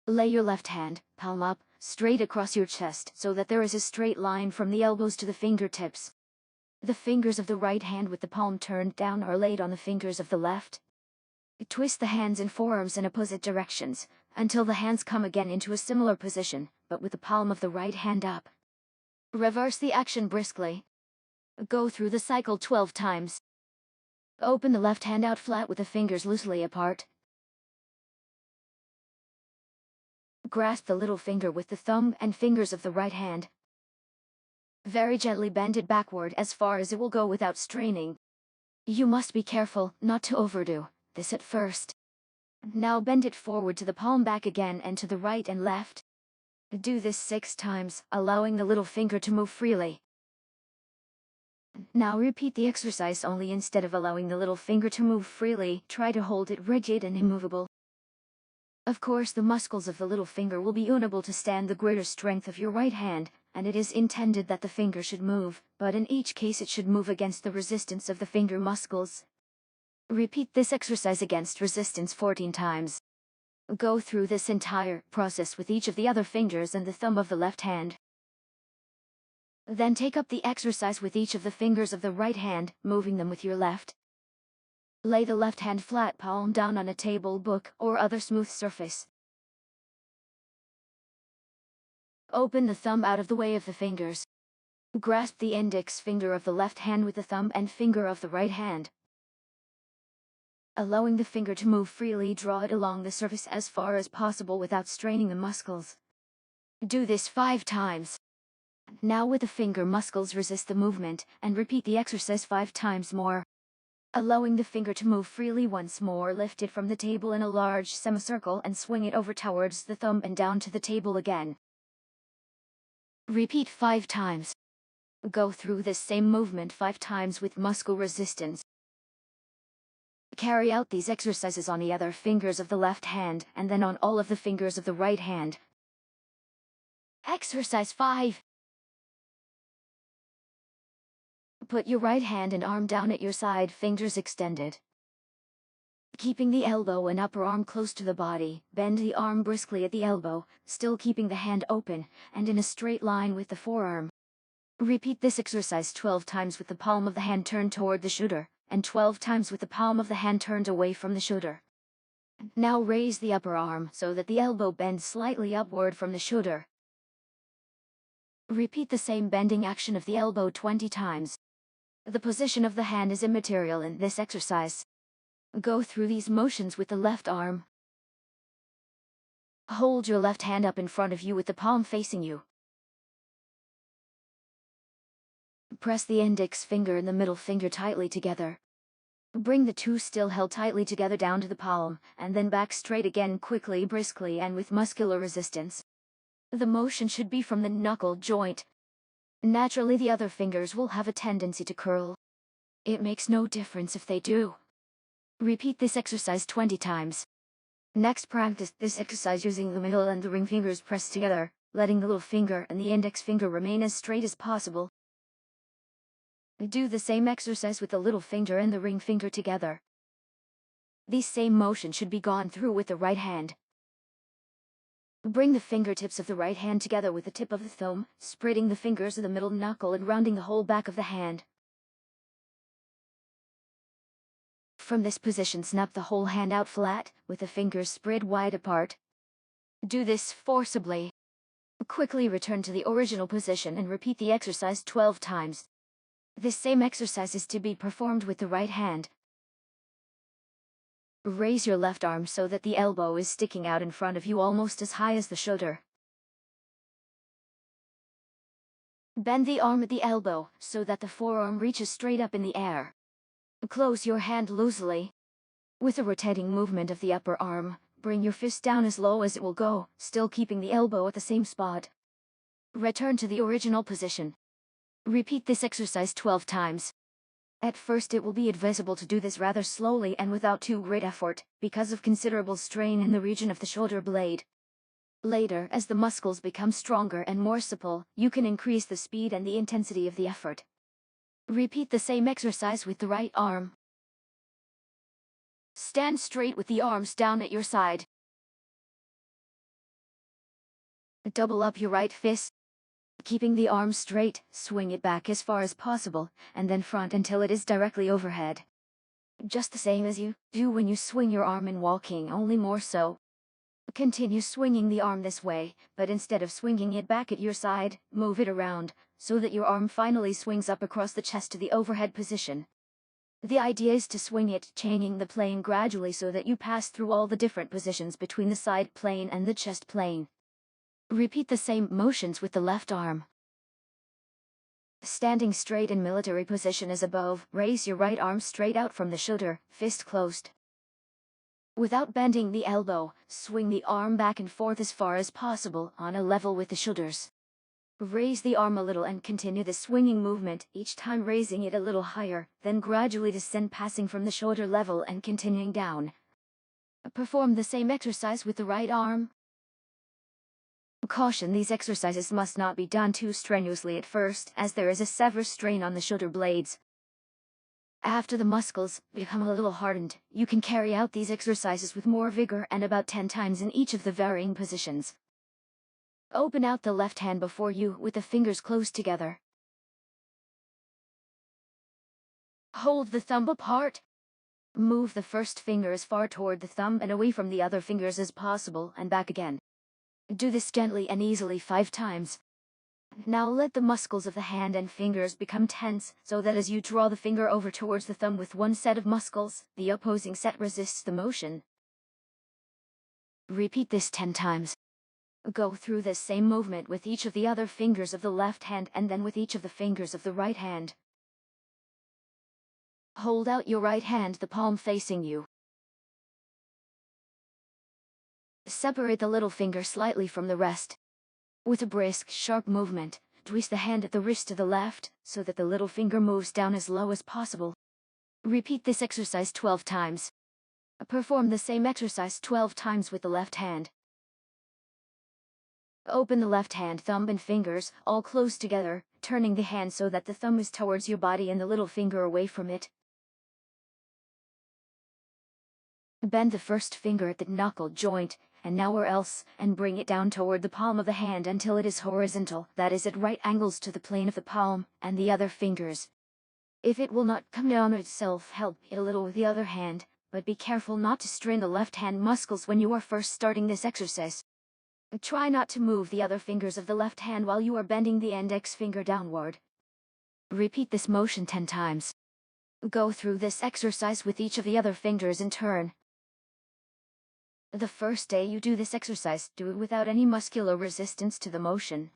Lay your left hand, palm up, straight across your chest so that there is a straight line from the elbows to the fingertips. The fingers of the right hand with the palm turned down are laid on the fingers of the left. Twist the hands and forearms in opposite directions, until the hands come again into a similar position, but with the palm of the right hand up. Reverse the action briskly. Go through the cycle 12 times. Open the left hand out flat with the fingers loosely apart. Grasp the little finger with the thumb and fingers of the right hand. Very gently bend it backward as far as it will go without straining. You must be careful not to overdo this at first. Now bend it forward to the palm back again and to the right and left. Do this 6 times, allowing the little finger to move freely. Now repeat the exercise only instead of allowing the little finger to move freely, try to hold it rigid and immovable. Of course, the muscles of the little finger will be unable to stand the greater strength of your right hand, and it is intended that the finger should move, but in each case it should move against the resistance of the finger muscles. Repeat this exercise against resistance 14 times. Go through this entire process with each of the other fingers and the thumb of the left hand. Then take up the exercise with each of the fingers of the right hand, moving them with your left. Lay the left hand flat palm down on a table, book, or other smooth surface. Open the thumb out of the way of the fingers. Grasp the index finger of the left hand with the thumb and finger of the right hand. Allowing the finger to move freely, draw it along the surface as far as possible without straining the muscles. Do this 5 times. Now with the finger muscles resist the movement, and repeat the exercise 5 times more. Allowing the finger to move freely once more, lift it from the table in a large semicircle and swing it over towards the thumb and down to the table again. Repeat 5 times. Go through this same movement 5 times with muscle resistance. Carry out these exercises on the other fingers of the left hand, and then on all of the fingers of the right hand. Exercise 5. Put your right hand and arm down at your side, fingers extended. Keeping the elbow and upper arm close to the body, bend the arm briskly at the elbow, still keeping the hand open, and in a straight line with the forearm. Repeat this exercise 12 times with the palm of the hand turned toward the shoulder, and 12 times with the palm of the hand turned away from the shoulder. Now raise the upper arm so that the elbow bends slightly upward from the shoulder. Repeat the same bending action of the elbow 20 times. The position of the hand is immaterial in this exercise. Go through these motions with the left arm. Hold your left hand up in front of you with the palm facing you. Press the index finger and the middle finger tightly together. Bring the two still held tightly together down to the palm, and then back straight again quickly, briskly, and with muscular resistance. The motion should be from the knuckle joint. Naturally, the other fingers will have a tendency to curl. It makes no difference if they do. Repeat this exercise 20 times. Next, practice this exercise using the middle and the ring fingers pressed together, letting the little finger and the index finger remain as straight as possible. Do the same exercise with the little finger and the ring finger together. These same motions should be gone through with the right hand. Bring the fingertips of the right hand together with the tip of the thumb, spreading the fingers of the middle knuckle and rounding the whole back of the hand. From this position, snap the whole hand out flat, with the fingers spread wide apart. Do this forcibly. Quickly return to the original position and repeat the exercise 12 times. This same exercise is to be performed with the right hand. Raise your left arm so that the elbow is sticking out in front of you almost as high as the shoulder. Bend the arm at the elbow so that the forearm reaches straight up in the air. Close your hand loosely. With a rotating movement of the upper arm, bring your fist down as low as it will go, still keeping the elbow at the same spot. Return to the original position. Repeat this exercise 12 times. At first it will be advisable to do this rather slowly and without too great effort, because of considerable strain in the region of the shoulder blade. Later, as the muscles become stronger and more supple, you can increase the speed and the intensity of the effort. Repeat the same exercise with the right arm. Stand straight with the arms down at your side. Double up your right fist. Keeping the arm straight, swing it back as far as possible, and then front until it is directly overhead. Just the same as you do when you swing your arm in walking, only more so. Continue swinging the arm this way, but instead of swinging it back at your side, move it around, so that your arm finally swings up across the chest to the overhead position. The idea is to swing it, changing the plane gradually so that you pass through all the different positions between the side plane and the chest plane. Repeat the same motions with the left arm. Standing straight in military position as above, raise your right arm straight out from the shoulder, fist closed. Without bending the elbow, swing the arm back and forth as far as possible on a level with the shoulders. Raise the arm a little and continue the swinging movement, each time raising it a little higher, then gradually descend, passing from the shoulder level and continuing down. Perform the same exercise with the right arm. Caution: these exercises must not be done too strenuously at first, as there is a severe strain on the shoulder blades. After the muscles become a little hardened, you can carry out these exercises with more vigor and about 10 times in each of the varying positions. Open out the left hand before you with the fingers close together. Hold the thumb apart. Move the first finger as far toward the thumb and away from the other fingers as possible, and back again. Do this gently and easily 5 times. Now let the muscles of the hand and fingers become tense, so that as you draw the finger over towards the thumb with one set of muscles, the opposing set resists the motion. Repeat this 10 times. Go through this same movement with each of the other fingers of the left hand and then with each of the fingers of the right hand. Hold out your right hand, the palm facing you. Separate the little finger slightly from the rest. With a brisk, sharp movement, twist the hand at the wrist to the left, so that the little finger moves down as low as possible. Repeat this exercise 12 times. Perform the same exercise 12 times with the left hand. Open the left hand, thumb and fingers, all close together, turning the hand so that the thumb is towards your body and the little finger away from it. Bend the first finger at the knuckle joint, and nowhere else, and bring it down toward the palm of the hand until it is horizontal, that is at right angles to the plane of the palm, and the other fingers. If it will not come down itself, help it a little with the other hand, but be careful not to strain the left hand muscles when you are first starting this exercise. Try not to move the other fingers of the left hand while you are bending the index finger downward. Repeat this motion 10 times. Go through this exercise with each of the other fingers in turn. The first day you do this exercise, do it without any muscular resistance to the motion.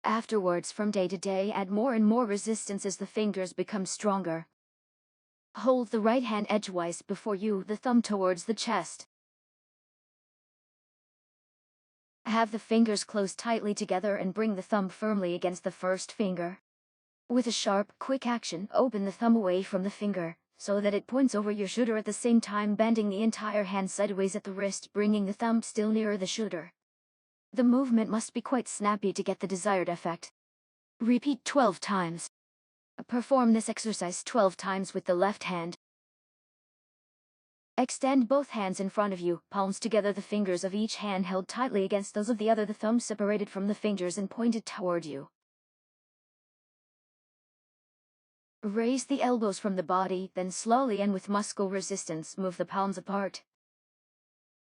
Afterwards, from day to day, add more and more resistance as the fingers become stronger. Hold the right hand edgewise before you, the thumb towards the chest. Have the fingers close tightly together and bring the thumb firmly against the first finger. With a sharp, quick action, open the thumb away from the finger, so that it points over your shoulder at the same time bending the entire hand sideways at the wrist, bringing the thumb still nearer the shoulder. The movement must be quite snappy to get the desired effect. Repeat 12 times. Perform this exercise 12 times with the left hand. Extend both hands in front of you, palms together, the fingers of each hand held tightly against those of the other, the thumb separated from the fingers and pointed toward you. Raise the elbows from the body, then slowly and with muscle resistance move the palms apart.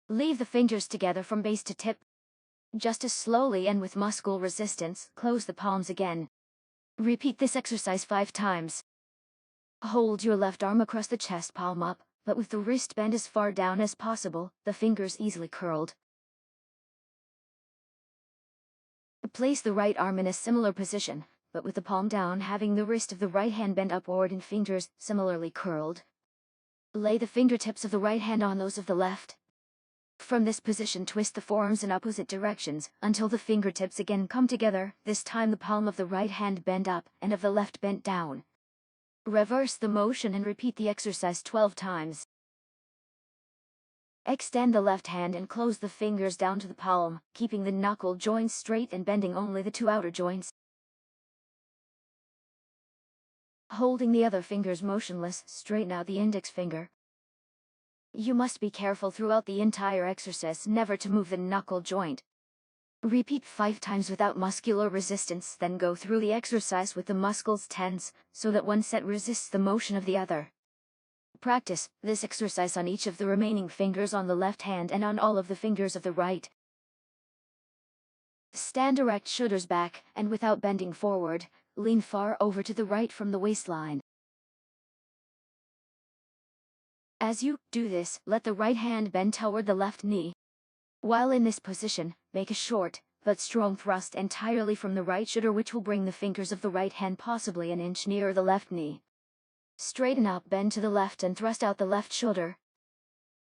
Leave the fingers together from base to tip. Just as slowly and with muscle resistance, close the palms again. Repeat this exercise 5 times. Hold your left arm across the chest, palm up, but with the wrist bent as far down as possible, the fingers easily curled. Place the right arm in a similar position, but with the palm down, having the wrist of the right hand bent upward and fingers similarly curled. Lay the fingertips of the right hand on those of the left. From this position, twist the forearms in opposite directions until the fingertips again come together, this time the palm of the right hand bent up and of the left bent down. Reverse the motion and repeat the exercise 12 times. Extend the left hand and close the fingers down to the palm, keeping the knuckle joints straight and bending only the 2 outer joints. Holding the other fingers motionless, straighten out the index finger. You must be careful throughout the entire exercise never to move the knuckle joint. Repeat 5 times without muscular resistance, then go through the exercise with the muscles tense, so that one set resists the motion of the other. Practice this exercise on each of the remaining fingers on the left hand and on all of the fingers of the right. Stand erect, shoulders back, and without bending forward, lean far over to the right from the waistline. As you do this, let the right hand bend toward the left knee. While in this position, make a short, but strong thrust entirely from the right shoulder, which will bring the fingers of the right hand possibly an inch nearer the left knee. Straighten up, bend to the left and thrust out the left shoulder.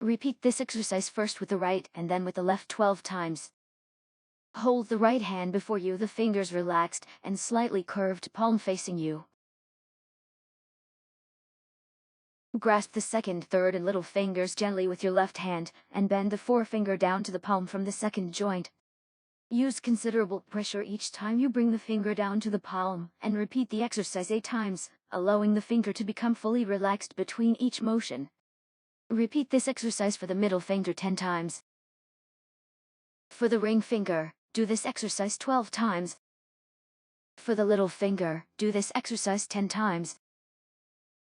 Repeat this exercise first with the right and then with the left 12 times. Hold the right hand before you, the fingers relaxed and slightly curved, palm facing you. Grasp the second, third and little fingers gently with your left hand, and bend the forefinger down to the palm from the second joint. Use considerable pressure each time you bring the finger down to the palm, and repeat the exercise 8 times, allowing the finger to become fully relaxed between each motion. Repeat this exercise for the middle finger 10 times. For the ring finger, do this exercise 12 times. For the little finger, do this exercise 10 times.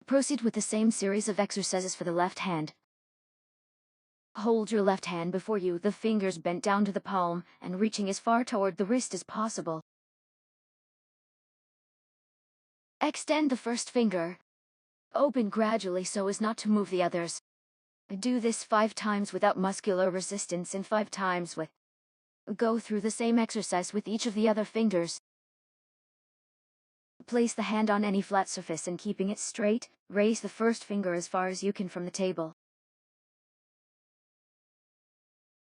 Proceed with the same series of exercises for the left hand. Hold your left hand before you, the fingers bent down to the palm and reaching as far toward the wrist as possible. Extend the first finger. Open gradually so as not to move the others. Do this 5 times without muscular resistance and 5 times with. Go through the same exercise with each of the other fingers. Place the hand on any flat surface and keeping it straight, raise the first finger as far as you can from the table.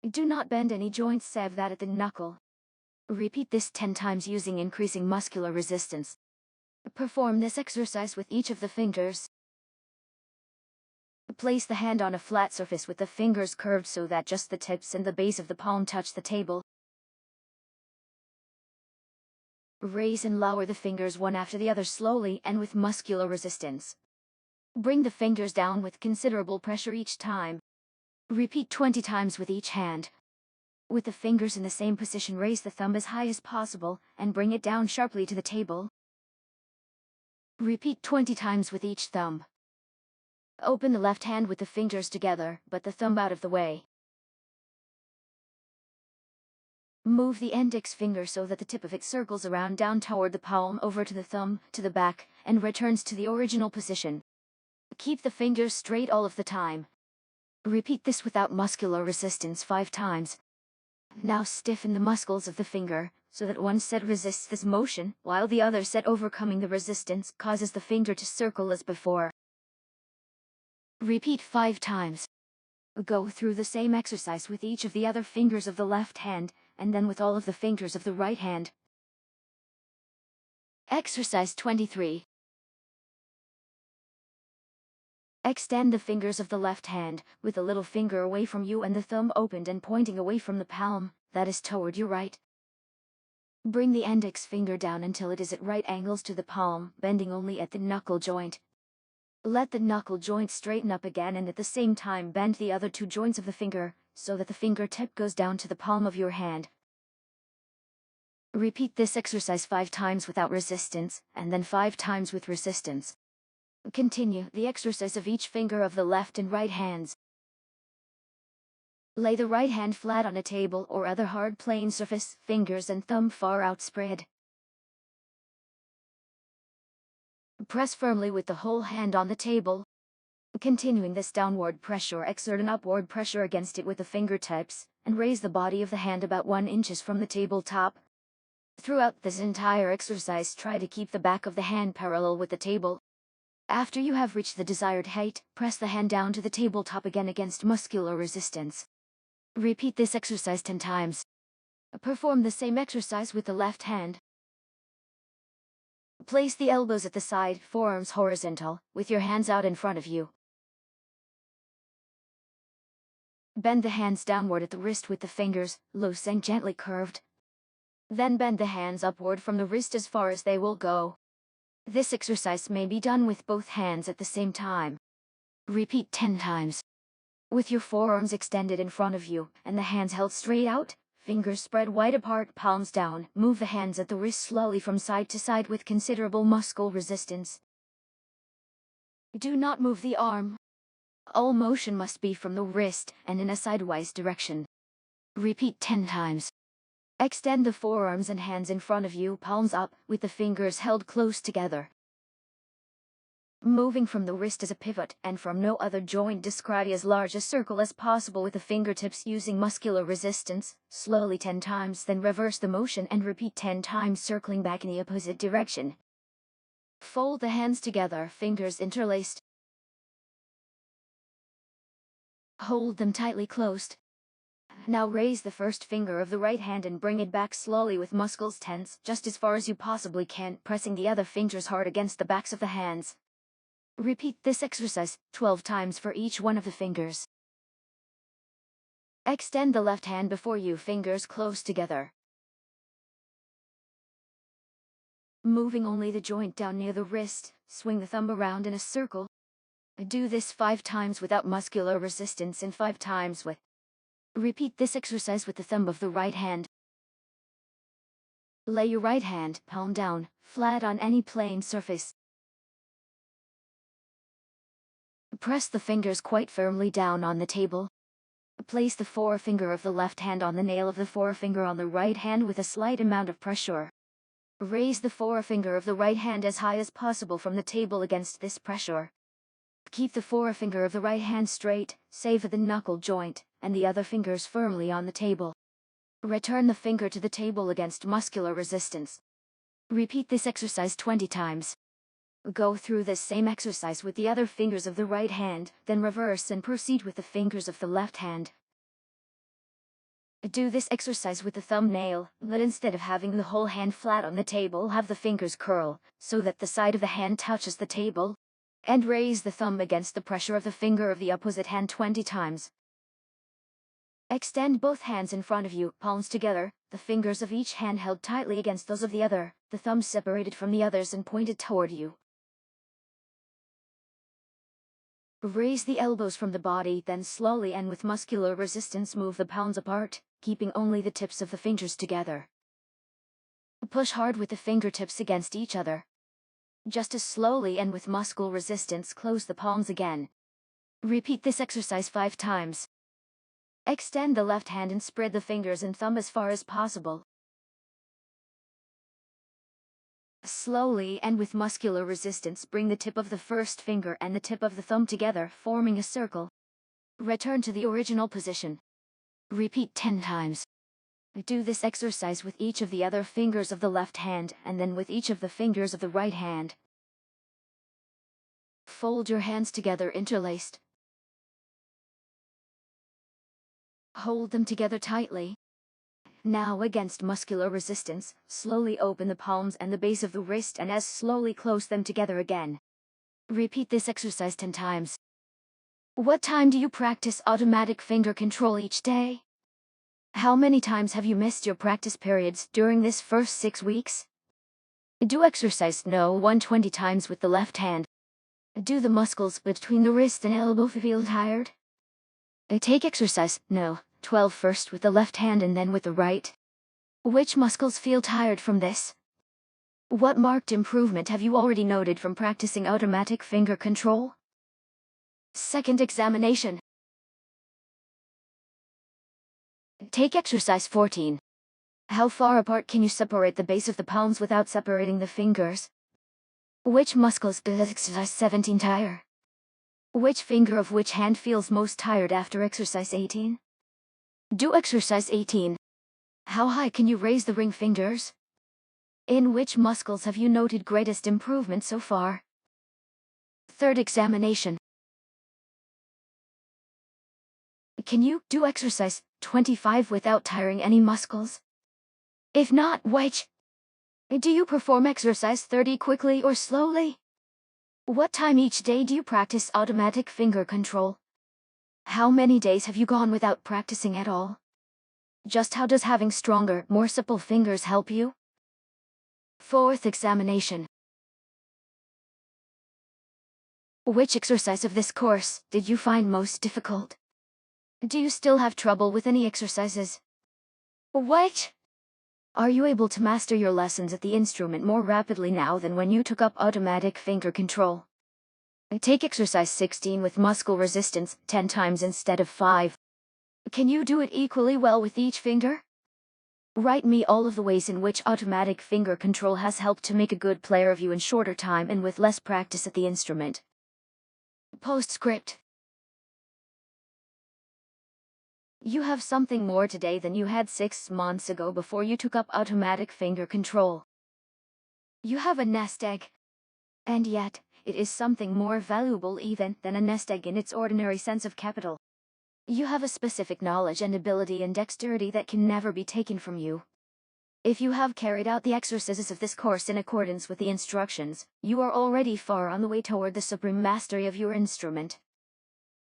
Do not bend any joints save that at the knuckle. Repeat this 10 times using increasing muscular resistance. Perform this exercise with each of the fingers. Place the hand on a flat surface with the fingers curved so that just the tips and the base of the palm touch the table. Raise and lower the fingers one after the other slowly and with muscular resistance. Bring the fingers down with considerable pressure each time. Repeat 20 times with each hand. With the fingers in the same position, raise the thumb as high as possible and bring it down sharply to the table. Repeat 20 times with each thumb. Open the left hand with the fingers together, but the thumb out of the way. Move the index finger so that the tip of it circles around down toward the palm, over to the thumb, to the back, and returns to the original position. Keep the fingers straight all of the time. Repeat this without muscular resistance 5 times. Now stiffen the muscles of the finger, so that one set resists this motion, while the other set, overcoming the resistance, causes the finger to circle as before. Repeat 5 times. Go through the same exercise with each of the other fingers of the left hand, and then with all of the fingers of the right hand. Exercise 23. Extend the fingers of the left hand, with the little finger away from you and the thumb opened and pointing away from the palm, that is toward your right. Bring the index finger down until it is at right angles to the palm, bending only at the knuckle joint. Let the knuckle joint straighten up again, and at the same time bend the other 2 joints of the finger, so that the fingertip goes down to the palm of your hand. Repeat this exercise 5 times without resistance, and then 5 times with resistance. Continue the exercise of each finger of the left and right hands. Lay the right hand flat on a table or other hard plain surface, fingers and thumb far outspread. Press firmly with the whole hand on the table. Continuing this downward pressure, exert an upward pressure against it with the fingertips, and raise the body of the hand about 1 inch from the tabletop. Throughout this entire exercise, try to keep the back of the hand parallel with the table. After you have reached the desired height, press the hand down to the tabletop again against muscular resistance. Repeat this exercise 10 times. Perform the same exercise with the left hand. Place the elbows at the side, forearms horizontal, with your hands out in front of you. Bend the hands downward at the wrist with the fingers, loose and gently curved. Then bend the hands upward from the wrist as far as they will go. This exercise may be done with both hands at the same time. Repeat 10 times. With your forearms extended in front of you, and the hands held straight out, fingers spread wide apart, palms down, move the hands at the wrist slowly from side to side with considerable muscle resistance. Do not move the arm. All motion must be from the wrist and in a sidewise direction. Repeat 10 times. Extend the forearms and hands in front of you, palms up, with the fingers held close together. Moving from the wrist as a pivot and from no other joint, describe as large a circle as possible with the fingertips using muscular resistance, slowly 10 times, then reverse the motion and repeat 10 times, circling back in the opposite direction. Fold the hands together, fingers interlaced. Hold them tightly closed. Now raise the first finger of the right hand and bring it back slowly with muscles tense, just as far as you possibly can, pressing the other fingers hard against the backs of the hands. Repeat this exercise 12 times for each one of the fingers. Extend the left hand before you, fingers close together. Moving only the joint down near the wrist, swing the thumb around in a circle. Do this 5 times without muscular resistance and 5 times with. Repeat this exercise with the thumb of the right hand. Lay your right hand, palm down, flat on any plane surface. Press the fingers quite firmly down on the table. Place the forefinger of the left hand on the nail of the forefinger on the right hand with a slight amount of pressure. Raise the forefinger of the right hand as high as possible from the table against this pressure. Keep the forefinger of the right hand straight, save at the knuckle joint, and the other fingers firmly on the table. Return the finger to the table against muscular resistance. Repeat this exercise 20 times. Go through this same exercise with the other fingers of the right hand, then reverse and proceed with the fingers of the left hand. Do this exercise with the thumbnail, but instead of having the whole hand flat on the table, have the fingers curl, so that the side of the hand touches the table. And raise the thumb against the pressure of the finger of the opposite hand 20 times. Extend both hands in front of you, palms together, the fingers of each hand held tightly against those of the other, the thumbs separated from the others and pointed toward you. Raise the elbows from the body, then slowly and with muscular resistance move the palms apart, keeping only the tips of the fingers together. Push hard with the fingertips against each other. Just as slowly and with muscle resistance close the palms again. Repeat this exercise 5 times. Extend the left hand and spread the fingers and thumb as far as possible. Slowly and with muscular resistance bring the tip of the first finger and the tip of the thumb together, forming a circle. Return to the original position. Repeat 10 times. Do this exercise with each of the other fingers of the left hand and then with each of the fingers of the right hand. Fold your hands together interlaced. Hold them together tightly. Now against muscular resistance, slowly open the palms and the base of the wrist and as slowly close them together again. Repeat this exercise 10 times. What time do you practice automatic finger control each day? How many times have you missed your practice periods during this first 6 weeks? Do exercise No. 120 times with the left hand. Do the muscles between the wrist and elbow feel tired? Take exercise No. 12 first with the left hand and then with the right. Which muscles feel tired from this? What marked improvement have you already noted from practicing automatic finger control? Second examination. Take exercise 14. How far apart can you separate the base of the palms without separating the fingers? Which muscles does exercise 17 tire? Which finger of which hand feels most tired after exercise 18? Do exercise 18. How high can you raise the ring fingers? In which muscles have you noted greatest improvement so far? Third examination. Can you do exercise 25 without tiring any muscles? If not, which? Do you perform exercise 30 quickly or slowly? What time each day do you practice automatic finger control? How many days have you gone without practicing at all? Just how does having stronger, more supple fingers help you? Fourth examination. Which exercise of this course did you find most difficult? Do you still have trouble with any exercises? What? Are you able to master your lessons at the instrument more rapidly now than when you took up automatic finger control? Take exercise 16 with muscle resistance 10 times instead of 5. Can you do it equally well with each finger? Write me all of the ways in which automatic finger control has helped to make a good player of you in shorter time and with less practice at the instrument. Postscript. You have something more today than you had 6 months ago before you took up automatic finger control. You have a nest egg. And yet, it is something more valuable even than a nest egg in its ordinary sense of capital. You have a specific knowledge and ability and dexterity that can never be taken from you. If you have carried out the exercises of this course in accordance with the instructions, you are already far on the way toward the supreme mastery of your instrument.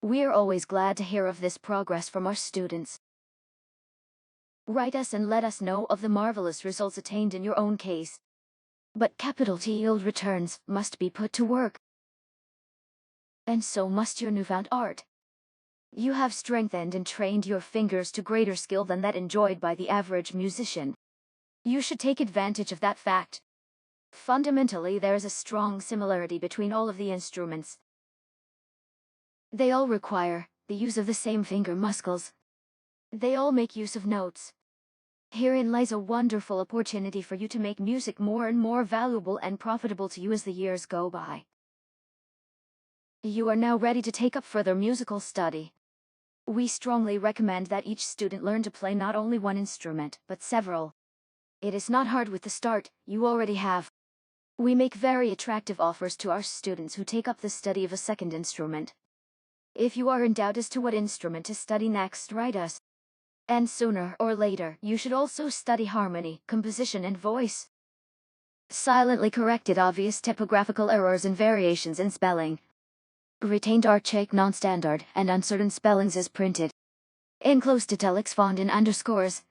We are always glad to hear of this progress from our students. Write us and let us know of the marvelous results attained in your own case. But capital T yield returns must be put to work. And so must your newfound art. You have strengthened and trained your fingers to greater skill than that enjoyed by the average musician. You should take advantage of that fact. Fundamentally, there is a strong similarity between all of the instruments. They all require the use of the same finger muscles. They all make use of notes. Herein lies a wonderful opportunity for you to make music more and more valuable and profitable to you as the years go by. You are now ready to take up further musical study. We strongly recommend that each student learn to play not only one instrument, but several. It is not hard with the start you already have. We make very attractive offers to our students who take up the study of a second instrument. If you are in doubt as to what instrument to study next, write us. And sooner or later, you should also study harmony, composition and voice. Silently corrected obvious typographical errors and variations in spelling. Retained archaic non-standard and uncertain spellings as printed. Enclosed italics font in underscores.